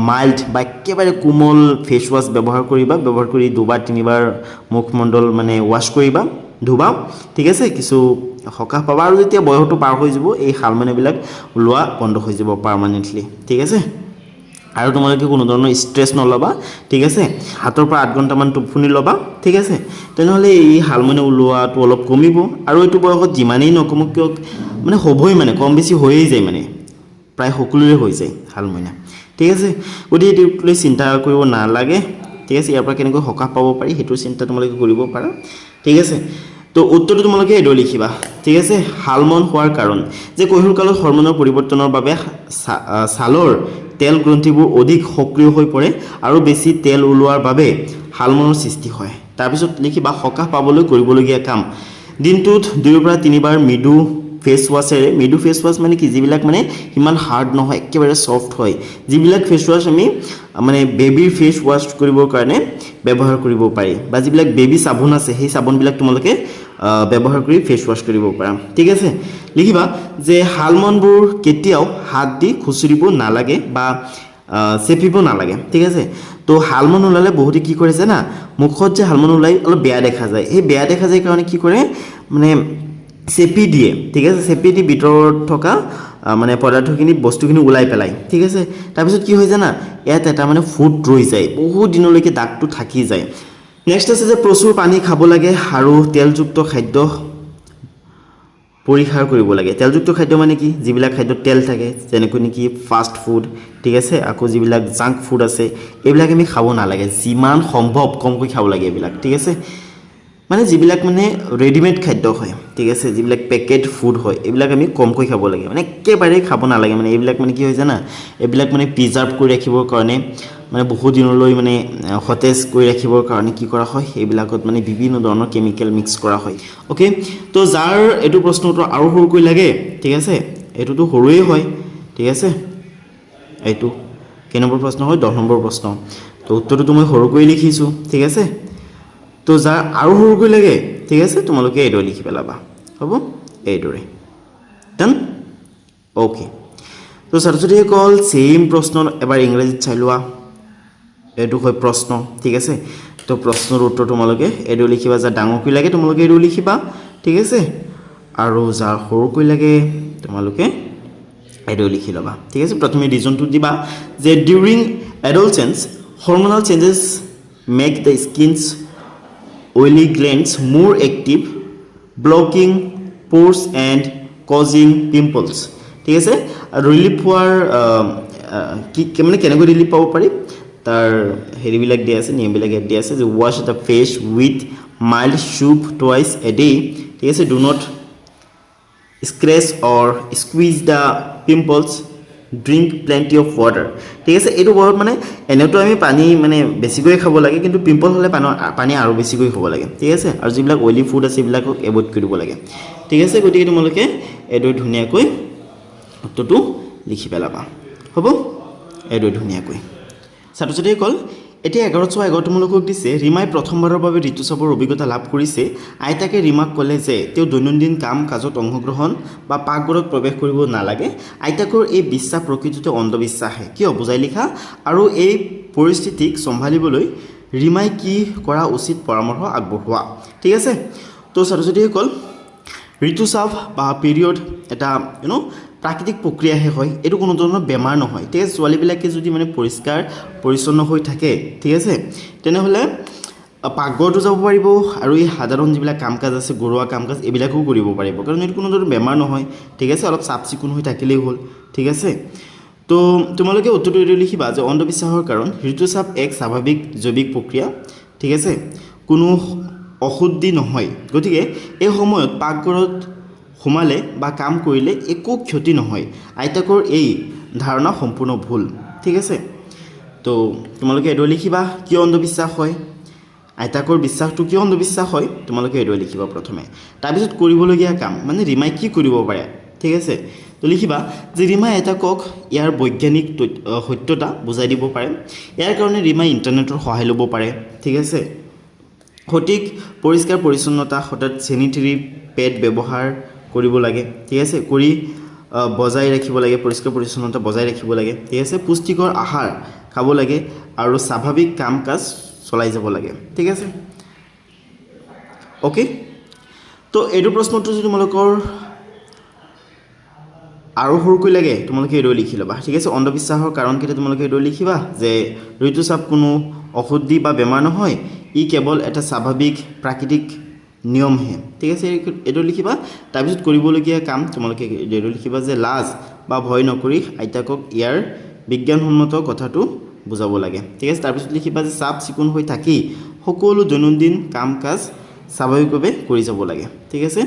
মাইল্ড বা একেবাৰে কোমল ফেস ওয়াশ ব্যৱহাৰ কৰিবা ব্যৱহাৰ কৰি দুবাৰ তিনিবাৰ মুখমণ্ডল মানে ওয়াশ কৰিবা ধুবা ঠিক আছে কিছু সকাহ পাবা আৰু যেতিয়া বয়সটো পাৰ হৈ যাব এই হালমনেবিলাক ওলোৱা বন্ধ হৈ যাব পাৰ্মানেন্টলি ঠিক আছে আৰু তোমালোকে কোনো ধৰণৰ ষ্ট্ৰেছ নলবা ঠিক আছে হাতৰ পৰা 8 ঘণ্টা মান টোপনি লবা ঠিক আছে তেনেহলে এই হালমনে ওলোৱাটো অলপ কমিব আৰু এইটো বয়সত যিমানেই নকমক কিয় মানে হবই মানে কম বেছি হৈয়ে যায় মানে প্ৰায় সকলোৰে হৈ যায় হালমইনা ঠিক আছে গতি এইটোলৈ চিন্তা কৰিব নালাগে ঠিক আছে ইয়াৰ পৰা কেনেকৈ সকাহ পাব পাৰি হেতু চিন্তা তোমালোকে কৰিব পাৰা ঠিক আছে তো উত্তৰটো তোমালোকে এডো লিখিবা ঠিক আছে হালমন হোৱাৰ কাৰণ যে কৈশোৰকালত হৰমনৰ পৰিৱৰ্তনৰ বাবে ছালৰ তেল গ্ৰন্থিবোৰ অধিক সক্ৰিয় হৈ পৰে আৰু বেছি তেল ওলোৱাৰ বাবে হালমনৰ সৃষ্টি হয় তাৰ পিছত লিখিবা সকাহ পাবলৈ কৰিবলগীয়া কাম দিনটোত 2 পৰা 3 বাৰ মৃদু ফেস ওয়াশেৰে মৃদু ফেস ওয়াশ মানে কি যিবিলাক মানে ইমান হাৰ্ড নহয় একেবাৰে সফট হয় যিবিলাক ফেস ওয়াশ আমি মানে বেবিৰ ফেস ওয়াশ কৰিবৰ কাৰণে ব্যৱহাৰ কৰিব পাৰি বা যিবিলাক বেবি সাবুন আছে সেই সাবুনবিলাক তোমালোকে ব্যৱহাৰ কৰি ফেস ওয়াশ কৰিব পাৰা ঠিক আছে লিখিবা যে হালমনবোৰ কেতিয়াও হাত দি খুচুৰিব নালাগে বা চেপিব নালাগে ঠিক আছে তো হালমন ওলালে বহুতে কি কৰে জানা মুখত যে হালমন ওলাই অলপ বেয়া দেখা যায় এই বেয়া দেখা যায় কাৰণে কি কৰে মানে চেপি দিয়ে ঠিক আছে চেপি দি ভিতৰত থকা মানে পদাৰ্থখিনি বস্তুখিনি ওলাই পেলাই ঠিক আছে তাৰ পিছত কি হৈ জানা ইয়াত এটা মানে ফুড ৰৈ যায় বহুত দিনলৈকে দাগটো থাকি যায় নেক্সট আছে যে প্ৰচুৰ পানী খাব লাগে আৰু তেলযুক্ত খাদ্য পৰিহাৰ কৰিব লাগে তেলযুক্ত খাদ্য মানে কি যিবিলাক খাদ্যত তেল থাকে যেনেকৈ নেকি ফাষ্ট ফুড ঠিক আছে আকৌ যিবিলাক জাঙ্ক ফুড আছে এইবিলাক আমি খাব নালাগে যিমান সম্ভৱ কমকৈ খাব লাগে এইবিলাক ঠিক আছে মানে যিবিলাক মানে ৰেডিমেড খাদ্য হয় ঠিক আছে যিবিলাক পেকেট ফুড হয় এইবিলাক আমি কমকৈ খাব লাগে মানে একেবাৰে খাব নালাগে মানে এইবিলাক মানে কি হয় জানা এইবিলাক মানে প্ৰিজাৰ্ভ কৰি ৰাখিবৰ কাৰণে মানে বহুত দিনলৈ মানে সতেজ কৰি ৰাখিবৰ কাৰণে কি কৰা হয় এইবিলাকত মানে বিভিন্ন ধৰণৰ কেমিক্যাল মিক্স কৰা হয় ওকে তো যাৰ এটো প্ৰশ্ন উত্তৰ আৰু সৰুকৈ লাগে ঠিক আছে এটোটো সৰুৱে হয় ঠিক আছে এইটো কেই নম্বৰ প্ৰশ্ন হয় 10 নম্বৰ প্ৰশ্ন তো উত্তৰটো মই সৰুকৈ লিখিছো ঠিক আছে তো যাৰ আৰু সৰুকৈ লাগে ঠিক আছে তোমালোকে এডো লিখি পেলাবা হ'ব এইদৰে ডান ওকে তো ছাত্ৰছাত্ৰীসকল সেম প্ৰশ্ন এবাৰ ইংৰাজীত চাই লোৱা এটো হয় প্ৰশ্ন ঠিক আছে তো প্ৰশ্নৰ উত্তৰ তোমালোকে এডো লিখিবা যা ডাঙৰকৈ লাগে তোমালোকে এডো লিখিবা ঠিক আছে আৰু যা সৰুকৈ লাগে তোমালোকে এডো লিখি লবা ঠিক আছে প্ৰথমে ৰিজনটো দিবা যে during এডolescence hormonal changes make the skin's oily glands more active blocking pores and causing pimples ঠিক আছে ৰিলিফ হোৱাৰ কি মানে কেনেকৈ ৰিলিফ পাব পাৰি তাৰ হেৰিবিলাক দিয়া আছে নিয়মবিলাক দিয়া আছে যে wash the face with mild soap twice a day ঠিক আছে do not scratch or squeeze the pimples drink plenty of water ঠিক আছে এটো বহুত মানে এনেটো আমি পানী মানে বেছিকৈ খাব লাগে কিন্তু পিম্পল হলে পানী আৰু বেছিকৈ খাব লাগে ঠিক আছে আৰু যিবিলাক অইলি ফুড আছে এইবিলাকক এভয়েড কৰিব লাগে ঠিক আছে গতিকে তোমালোকে এডো ধুনিয়াকৈ উত্তৰটো লিখি পেলাবা হ'ব এডো ধুনিয়াকৈ ছাত্ৰছাত্ৰীসকল এতিয়া 1111 তোমালোকক দিছে ৰিমাই প্ৰথমবাৰৰ বাবে ঋতুস্ৰাৱৰ অভিজ্ঞতা লাভ কৰিছে আইতাকে ৰিমাক ক'লে যে তেওঁ দৈনন্দিন কাম কাজত অংশগ্ৰহণ বা পাকঘৰত প্ৰৱেশ কৰিব নালাগে আইতাকৰ এই বিশ্বাস প্ৰকৃততে অন্ধবিশ্বাসহে কিয় বুজাই লিখা আৰু এই পৰিস্থিতিক সম্ভালিবলৈ ৰিমাই কি কৰা উচিত পৰামৰ্শ আগবঢ়োৱা ঠিক আছে তো ছাত্ৰছাত্ৰীসকল ঋতুস্ৰাৱ বা পিৰিয়ড এটা প্ৰাকৃতিক প্ৰক্ৰিয়াহে হয় এটো কোনো ধৰণৰ বেমাৰ নহয় ঠিক আছে ছোৱালীবিলাকে যদি মানে পৰিষ্কাৰ পৰিচ্ছন্ন হৈ থাকে ঠিক আছে তেনেহলে পাকঘৰটো যাব পাৰিব আৰু এই সাধাৰণ যিবিলাক কাম কাজ আছে গৰুৱা কাম কাজ এইবিলাকও কৰিব পাৰিব কাৰণ এটো কোনো ধৰণৰ বেমাৰ নহয় ঠিক আছে অলপ চাফ চিকুণ হৈ থাকিলেই হ'ল ঠিক আছে তো তোমালোকে উত্তৰটো লিখিবা যে অন্ধবিশ্বাসৰ কাৰণ ঋতুস্ৰাৱ এক স্বাভাৱিক জৈৱিক প্ৰক্ৰিয়া ঠিক আছে কোনো অশুদ্ধি নহয় গতিকে এই সময়ত পাকঘৰত সোমালে বা কাম কৰিলে একো ক্ষতি নহয় আইতাকৰ এই ধাৰণা সম্পূৰ্ণ ভুল ঠিক আছে তো তোমালোকে এইটো লিখিবা কিয় অন্ধবিশ্বাস হয় আইতাকৰ বিশ্বাসটো কিয় অন্ধবিশ্বাস হয় তোমালোকে এইটো লিখিবা প্ৰথমে তাৰপিছত কৰিবলগীয়া কাম মানে ৰিমাই কি কৰিব পাৰে ঠিক আছে তো লিখিবা যে ৰিমাই আইতাকক ইয়াৰ বৈজ্ঞানিক সত্যতা বুজাই দিব পাৰে ইয়াৰ কাৰণে ৰিমাই ইণ্টাৰনেটৰ সহায় ল'ব পাৰে ঠিক আছে সঠিক পৰিষ্কাৰ পৰিচ্ছন্নতা সদায় চেনিটেৰী পেড ব্যৱহাৰ কৰিব লাগে ঠিক আছে কৰি বজাই ৰাখিব লাগে পৰিষ্কাৰ পৰিচ্ছন্নতা বজাই ৰাখিব লাগে ঠিক আছে পুষ্টিকৰ আহাৰ খাব লাগে আৰু স্বাভাৱিক কাম কাজ চলাই যাব লাগে ঠিক আছে ওকে তো এইটো প্ৰশ্নটো যদি তোমালোকৰ আৰু সৰুকৈ লাগে তোমালোকে এইটো লিখি ল'বা ঠিক আছে অন্ধবিশ্বাসৰ কাৰণ কেইটা তোমালোকে এইটো লিখিবা যে ঋতুস্ৰাৱ কোনো অশুদ্ধি বা বেমাৰ নহয় ই কেৱল এটা স্বাভাৱিক প্ৰাকৃতিক নিয়মহে ঠিক আছে এইটো লিখিবা তাৰপিছত কৰিবলগীয়া কাম তোমালোকে এইটো লিখিবা যে লাজ বা ভয় নকৰি আইতাকক ইয়াৰ বিজ্ঞানসন্মত কথাটো বুজাব লাগে ঠিক আছে তাৰপিছত লিখিবা যে চাফ চিকুণ হৈ থাকি সকলো দৈনন্দিন কাম কাজ স্বাভাৱিকভাৱে কৰি যাব লাগে ঠিক আছে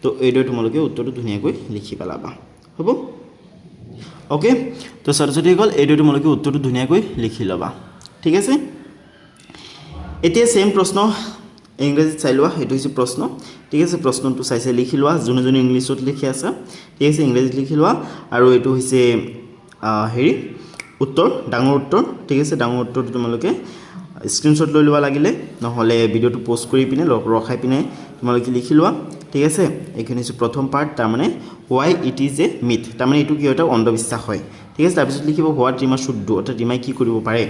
তো এইদৰে তোমালোকে উত্তৰটো ধুনীয়াকৈ লিখি পেলাবা হ'ব ওকে তো ছাত্ৰ-ছাত্ৰীসকল এইদৰে তোমালোকে উত্তৰটো ধুনীয়াকৈ লিখি ল'বা ঠিক আছে এতিয়া সেম প্ৰশ্ন ইংৰাজীত চাই লোৱা এইটো হৈছে প্ৰশ্ন ঠিক আছে প্ৰশ্নটো চাই লিখি লোৱা যোনে যোনে ইংলিছত লিখি আছে ঠিক আছে ইংৰাজীত লিখি লোৱা আৰু এইটো হৈছে হেৰি উত্তৰ ডাঙৰ উত্তৰ ঠিক আছে ডাঙৰ উত্তৰটো তোমালোকে স্ক্ৰীনশ্বট লৈ লোৱা লাগিলে নহ'লে ভিডিঅ'টো পোষ্ট কৰি পিনে ৰখাই পিনে তোমালোকে লিখি লোৱা ঠিক আছে এইখিনি হৈছে প্ৰথম পাৰ্ট তাৰমানে হোৱাই ইট ইজ এ মিথ তাৰমানে এইটো কি এটা অন্ধবিশ্বাস হয় ঠিক আছে তাৰপিছত লিখিব হোৱাট ৰিমা শুড ডু অৰ্থাৎ ৰিমাই কি কৰিব পাৰে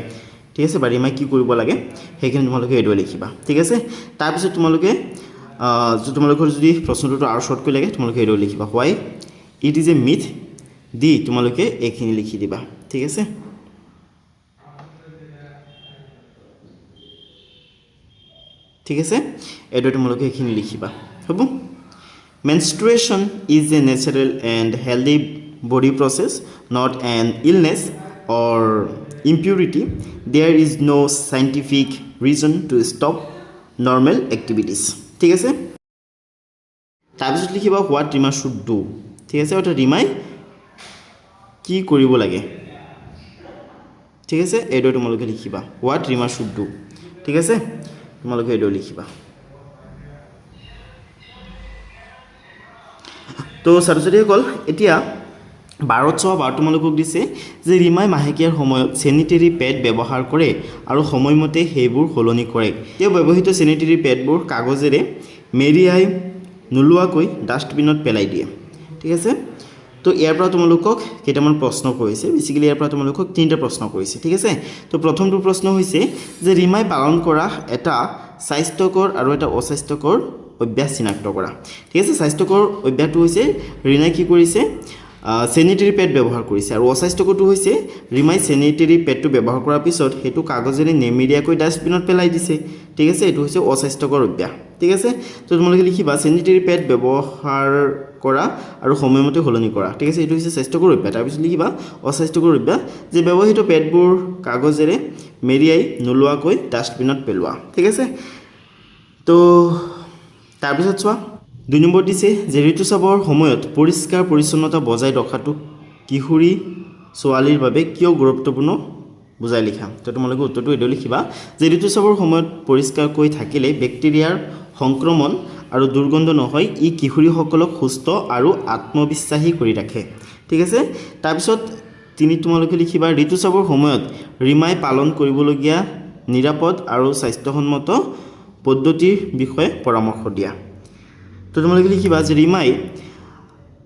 ঠিক আছে বা ৰিমাই কি কৰিব লাগে সেইখিনি তোমালোকে এইটো লিখিবা ঠিক আছে তাৰপিছত তোমালোকে তোমালোকৰ যদি প্ৰশ্নটো আৰু শ্বৰ্টকৈ লাগে তোমালোকে এইটো লিখিবা হোৱাই ইট ইজ এ মিথ দি তোমালোকে এইখিনি লিখি দিবা ঠিক আছে ঠিক আছে এইটো তোমালোকে এইখিনি লিখিবা হ'ব menstruation is a natural and healthy body process not an illness or impurity there is no scientific reason to stop normal activities ঠিক আছে তাৰপিছত লিখিবা what ৰিমা should do ঠিক আছে অৰ্থাৎ ৰিমাই কি কৰিব লাগে ঠিক আছে এইটো তোমালোকে লিখিবা what ৰিমা should do ঠিক আছে তোমালোকে এইটো লিখিবা তো ছাত্ৰ-ছাত্ৰীসকল এতিয়া 12 তোমালোকক দিছে যে ৰিমাই মাহেকীয়াৰ সময়ত চেনিটেৰী পেড ব্যৱহাৰ কৰে আৰু সময়মতে সেইবোৰ সলনি কৰে তেওঁ ব্যৱহৃত চেনিটেৰী পেডবোৰ কাগজেৰে মেৰিয়াই নোলোৱাকৈ ডাষ্টবিনত পেলাই দিয়ে ঠিক আছে তো ইয়াৰ পৰা তোমালোকক কেইটামান প্ৰশ্ন কৰিছে বেসিক্যালি ইয়াৰ পৰা তোমালোকক তিনিটা প্ৰশ্ন কৰিছে ঠিক আছে তো প্ৰথমটো প্ৰশ্ন হৈছে যে ৰিমাই পালন কৰা এটা স্বাস্থ্যকৰ আৰু এটা অস্বাস্থ্যকৰ অভ্যাস চিনাক্ত কৰা ঠিক আছে স্বাস্থ্যকৰ অভ্যাসটো হৈছে ৰিনাই কি কৰিছে চেনিটেৰী পেড ব্যৱহাৰ কৰিছে আৰু অস্বাস্থ্যকৰটো হৈছে ৰিমাই চেনিটেৰী পেডটো ব্যৱহাৰ কৰাৰ পিছত হেতু কাগজেৰে নেমেৰিয়াকৈ ডাষ্টবিনত পেলাই দিছে ঠিক আছে এটো হৈছে অস্বাস্থ্যকৰ অভ্যাস ঠিক আছে তো তোমালোকে লিখিবা চেনিটেৰী পেড ব্যৱহাৰ কৰা আৰু সময়মতে সলনি কৰা ঠিক আছে এটো হৈছে স্বাস্থ্যকৰ অভ্যাস তাৰ পিছত লিখিবা অস্বাস্থ্যকৰ অভ্যাস যে ব্যৱহৃত পেডবোৰ কাগজেৰে মেৰিয়াই নোলোৱাকৈ ডাষ্টবিনত পেলোৱা ঠিক আছে তো তাৰপিছত চোৱা 2 নম্বৰ দিছে যে ঋতুস্ৰাৱৰ সময়ত পৰিষ্কাৰ পৰিচ্ছন্নতা বজাই ৰখাটো কিশোৰী ছোৱালীৰ বাবে কিয় গুৰুত্বপূৰ্ণ বুজাই লিখা তো তোমালোকে উত্তৰটো এটো লিখিবা যে ঋতুস্ৰাৱৰ সময়ত পৰিষ্কাৰকৈ থাকিলে বেক্টেৰিয়াৰ সংক্ৰমণ আৰু দুৰ্গন্ধ নহয় ই কিশোৰীসকলক সুস্থ আৰু আত্মবিশ্বাসী কৰি ৰাখে ঠিক আছে তাৰপিছত তিনি তোমালোকে লিখিবা ঋতুস্ৰাৱৰ সময়ত ৰিমাই পালন কৰিবলগীয়া নিৰাপদ আৰু স্বাস্থ্যসন্মত পদ্ধতিৰ বিষয়ে পৰামৰ্শ দিয়া তো তোমালোকে লিখিবা যে ৰিমাই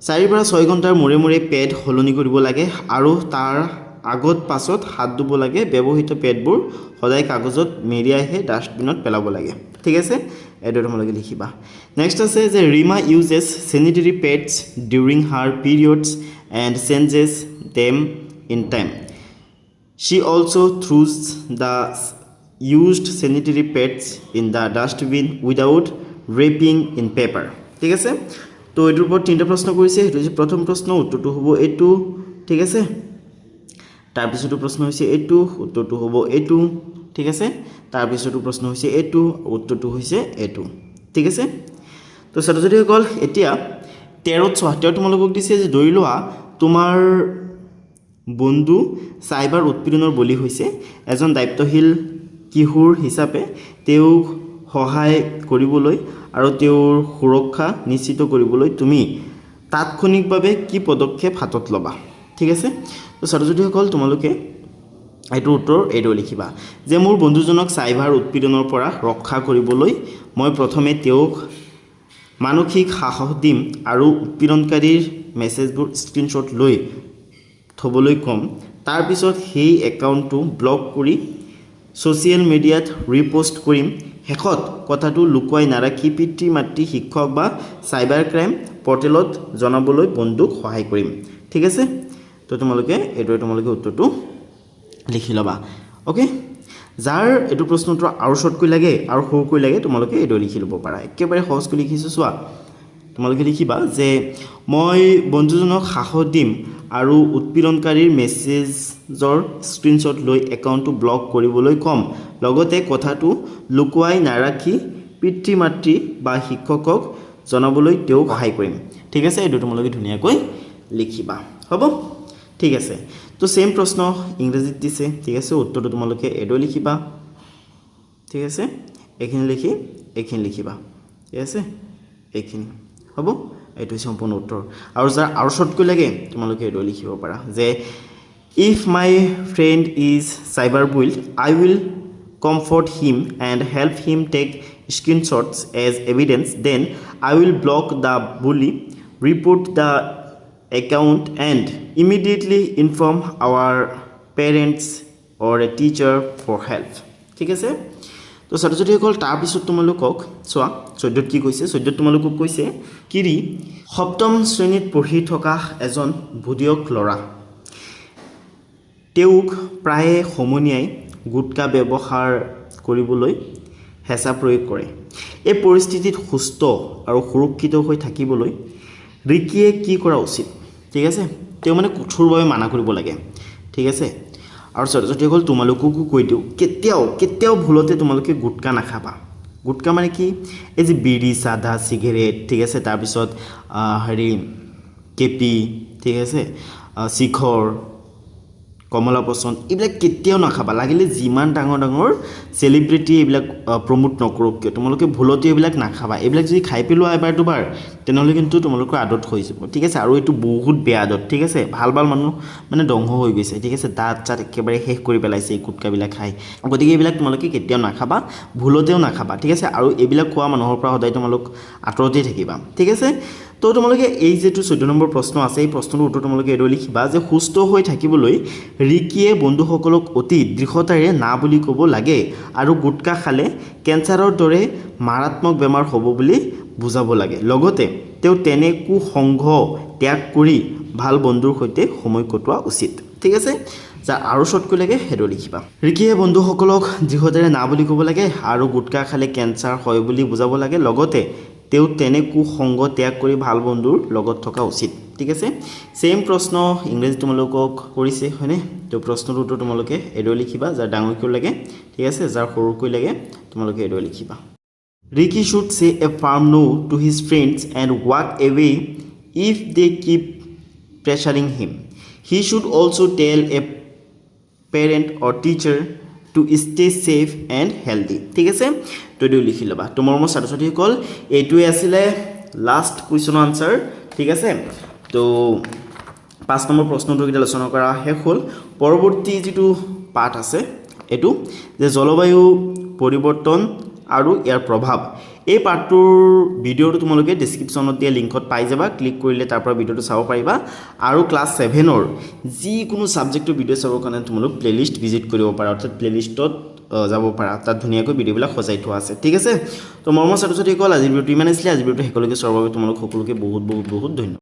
4 পৰা 6 ঘণ্টাৰ মূৰে মূৰে পেড সলনি কৰিব লাগে আৰু তাৰ আগত পাছত হাত ধুব লাগে ব্যৱহৃত পেডবোৰ সদায় কাগজত মেৰিয়াইহে ডাষ্টবিনত পেলাব লাগে ঠিক আছে এটো তোমালোকে লিখিবা নেক্সট আছে যে Rima uses sanitary pads during her periods and changes them in time she also throws the used sanitary pads in the dustbin without wrapping in paper ঠিক আছে তো এটোৰ ওপৰত তিনটা প্ৰশ্ন কৰিছে এটো যে প্ৰথম প্ৰশ্ন উত্তৰটো হ'ব এটো ঠিক আছে তাৰপিছতো প্ৰশ্ন হৈছে এইটো উত্তৰটো হ'ব এইটো ঠিক আছে তাৰপিছতো প্ৰশ্ন হৈছে এইটো উত্তৰটো হৈছে এইটো ঠিক আছে তো ছাত্ৰ-ছাত্ৰীসকল এতিয়া 13 চোৱা তোমালোকক দিছে যে ধৰি লোৱা তোমাৰ বন্ধু সাইবাৰ উৎপীড়নৰ বলি হৈছে এজন দায়িত্বশীল কিশোৰ হিচাপে তেওঁক সহায় কৰিবলৈ আৰু তেওঁৰ সুৰক্ষা নিশ্চিত কৰিবলৈ তুমি তাৎক্ষণিকভাৱে কি পদক্ষেপ হাতত ল'বা ঠিক আছে তো ছাত্ৰ-ছাত্ৰীসকল তোমালোকে এইটো উত্তৰ এইটো লিখিবা যে মোৰ বন্ধুজনক সাইবাৰ উৎপীড়নৰ পৰা ৰক্ষা কৰিবলৈ মই প্ৰথমে তেওঁক মানসিক সাহস দিম আৰু উৎপীড়নকাৰীৰ মেছেজবোৰ স্ক্ৰীনশ্বট লৈ থবলৈ কম তাৰ পিছত সেই একাউণ্টটো ব্লক কৰি ছ'চিয়েল মিডিয়াত ৰিপোষ্ট কৰিম শেষত কথাটো লুকুৱাই নাৰাখি পিতৃ মাতৃ শিক্ষক বা সাইবাৰ ক্ৰাইম পৰ্টেলত জনাবলৈ বন্ধুক সহায় কৰিম ঠিক আছে তো তোমালোকে উত্তৰটো লিখি ল'বা ওকে যাৰ এইটো প্ৰশ্নটো আৰু শৰ্টকৈ লাগে আৰু সৰুকৈ লাগে তোমালোকে এইটো লিখি ল'ব পাৰা একেবাৰে সহজকৈ লিখিছোঁ চোৱা তোমালোকে লিখিবা যে মই বন্ধুজনক সাহস দিম আৰু উৎপীড়নকাৰীৰ মেছেজৰ স্ক্ৰীনশ্বট লৈ একাউণ্টটো ব্লক কৰিবলৈ কম লগতে কথাটো লুকুৱাই নাৰাখি পিতৃ মাতৃ বা শিক্ষকক জনাবলৈ তেওঁক সহায় কৰিম ঠিক আছে এইটো তোমালোকে ধুনীয়াকৈ লিখিবা হ'ব ঠিক আছে তো সেম প্ৰশ্ন ইংৰাজীত দিছে ঠিক আছে উত্তৰটো তোমালোকে এইটো লিখিবা ঠিক আছে এইখিনি লিখিবা ঠিক আছে এইখিনি হ'ব এইটো সম্পূৰ্ণ উত্তৰ আৰু যাৰ আৰু শৰ্টকৈ লাগে তোমালোকে এইটো লিখিব পাৰা যে if my friend is cyber build I will comfort him and help him take screenshots as evidence then I will block the bully report the account and immediately inform our parents or a teacher for help ঠিক আছে তো ছাত্ৰ-ছাত্ৰীসকল তাৰপিছত তোমালোকক চোৱা 14ত কি কৈছে 14ত তোমালোকক কৈছে কিৰি সপ্তম শ্ৰেণীত পঢ়ি থকা এজন বুধিয়ক ল'ৰা তেওঁক প্ৰায়ে সমনীয়াই গুটকা ব্যৱহাৰ কৰিবলৈ হেঁচা প্ৰয়োগ কৰে এই পৰিস্থিতিত সুস্থ আৰু সুৰক্ষিত হৈ থাকিবলৈ ৰিকিয়ে কি কৰা উচিত ঠিক আছে তেওঁ মানে কঠোৰভাৱে মানা কৰিব লাগে ঠিক আছে আৰু ছাত্ৰ-ছাত্ৰীসকল তোমালোককো কৈ দিওঁ কেতিয়াও ভুলতে তোমালোকে গুটকা নাখাবা গুটকা মানে কি এই যে বিড়ি সাদা সিগাৰেট ঠিক আছে তাৰপিছত কেপি ঠিক আছে শিখৰ কমলা পচন্দ এইবিলাক কেতিয়াও নাখাবা লাগিলে যিমান ডাঙৰ সেলিব্ৰিটি এইবিলাক প্ৰমোট নকৰক কিয় তোমালোকে ভুলতে এইবিলাক নাখাবা এইবিলাক যদি খাই পেলোৱা এবাৰ দুবাৰ তেনেহ'লে কিন্তু তোমালোকৰ আদত হৈ যাব ঠিক আছে আৰু এইটো বহুত বেয়া আদত ঠিক আছে ভাল মানুহ মানে ধ্বংস হৈ গৈছে ঠিক আছে দাঁত একেবাৰে শেষ কৰি পেলাইছে এই গুটকাবিলাক খাই গতিকে এইবিলাক তোমালোকে কেতিয়াও নাখাবা ভুলতেও নাখাবা ঠিক আছে আৰু এইবিলাক খোৱা মানুহৰ পৰা সদায় তোমালোক আঁতৰতে থাকিবা ঠিক আছে তো তোমালোকে এই যেটো 14 নম্বৰ প্ৰশ্ন আছে এই প্ৰশ্নটোৰ উত্তৰ তোমালোকে এইটো লিখিবা যে সুস্থ হৈ থাকিবলৈ ৰিকিয়ে বন্ধুসকলক অতি দৃঢ়তাৰে না বুলি ক'ব লাগে আৰু গুটকা খালে কেঞ্চাৰৰ দৰে মাৰাত্মক বেমাৰ হ'ব বুলি বুজাব লাগে লগতে তেওঁ তেনে কুসংগ ত্যাগ কৰি ভাল বন্ধুৰ সৈতে সময় কটোৱা উচিত ঠিক আছে যাৰ আৰু শৰ্টকৈ লাগে সেইটো লিখিবা ৰিকিয়ে বন্ধুসকলক দৃঢ়তাৰে না বুলি ক'ব লাগে আৰু গুটকা খালে কেঞ্চাৰ হয় বুলি বুজাব লাগে লগতে তেওঁ তেনে কুসংগ ত্যাগ কৰি ভাল বন্ধুৰ লগত থকা উচিত ঠিক আছে সেম প্ৰশ্ন ইংৰাজী তোমালোকক কৰিছে হয়নে তো প্ৰশ্নৰ উত্তৰ তোমালোকে এইটো লিখিবা যাৰ ডাঙৰকৈ লাগে ঠিক আছে যাৰ সৰুকৈ লাগে তোমালোকে এইটো লিখিবা Ricky should say a firm no to his friends and walk away if they keep pressuring him. He should also tell a parent or teacher to stay safe and healthy. ঠিক আছে তো এইটো লিখি ল'বা তোমাৰ মোৰ ছাত্ৰ-ছাত্ৰীসকল এইটোৱে আছিলে লাষ্ট কুৱেশ্যন আনসাৰ ঠিক আছে তো 5 নম্বৰ প্ৰশ্নটো কিটা আলোচনা কৰা শেষ হ'ল পৰৱৰ্তী যেটো পাঠ আছে এটো যে জলবায়ু পৰিৱৰ্তন আৰু ইয়াৰ প্ৰভাৱ এই পাঠটোৰ ভিডিওটো তোমালোকে ডেসক্ৰিপচনত দিয়া লিংকত পাই যাবা ক্লিক কৰিলে তাৰ পৰা ভিডিওটো চাব পাৰিবা আৰু ক্লাস 7ৰ যি কোনো সাবজেক্টৰ ভিডিও চাবৰ কাৰণে তোমালোক প্লেলিষ্ট ভিজিট কৰিব পাৰা অৰ্থাৎ প্লেলিষ্টত যাব পাৰা তাত ধুনীয়াকৈ ভিডিওবিলাক সজাই থোৱা আছে ঠিক আছে তো মৰমৰ ছাত্ৰ-ছাত্ৰীসকল আজি ভিডিওটো ইমান আছিলে আজি ভিডিওটো হেকলৈকে চোৱাৰ বাবে তোমালোক সকলোকে বহুত ধন্যবাদ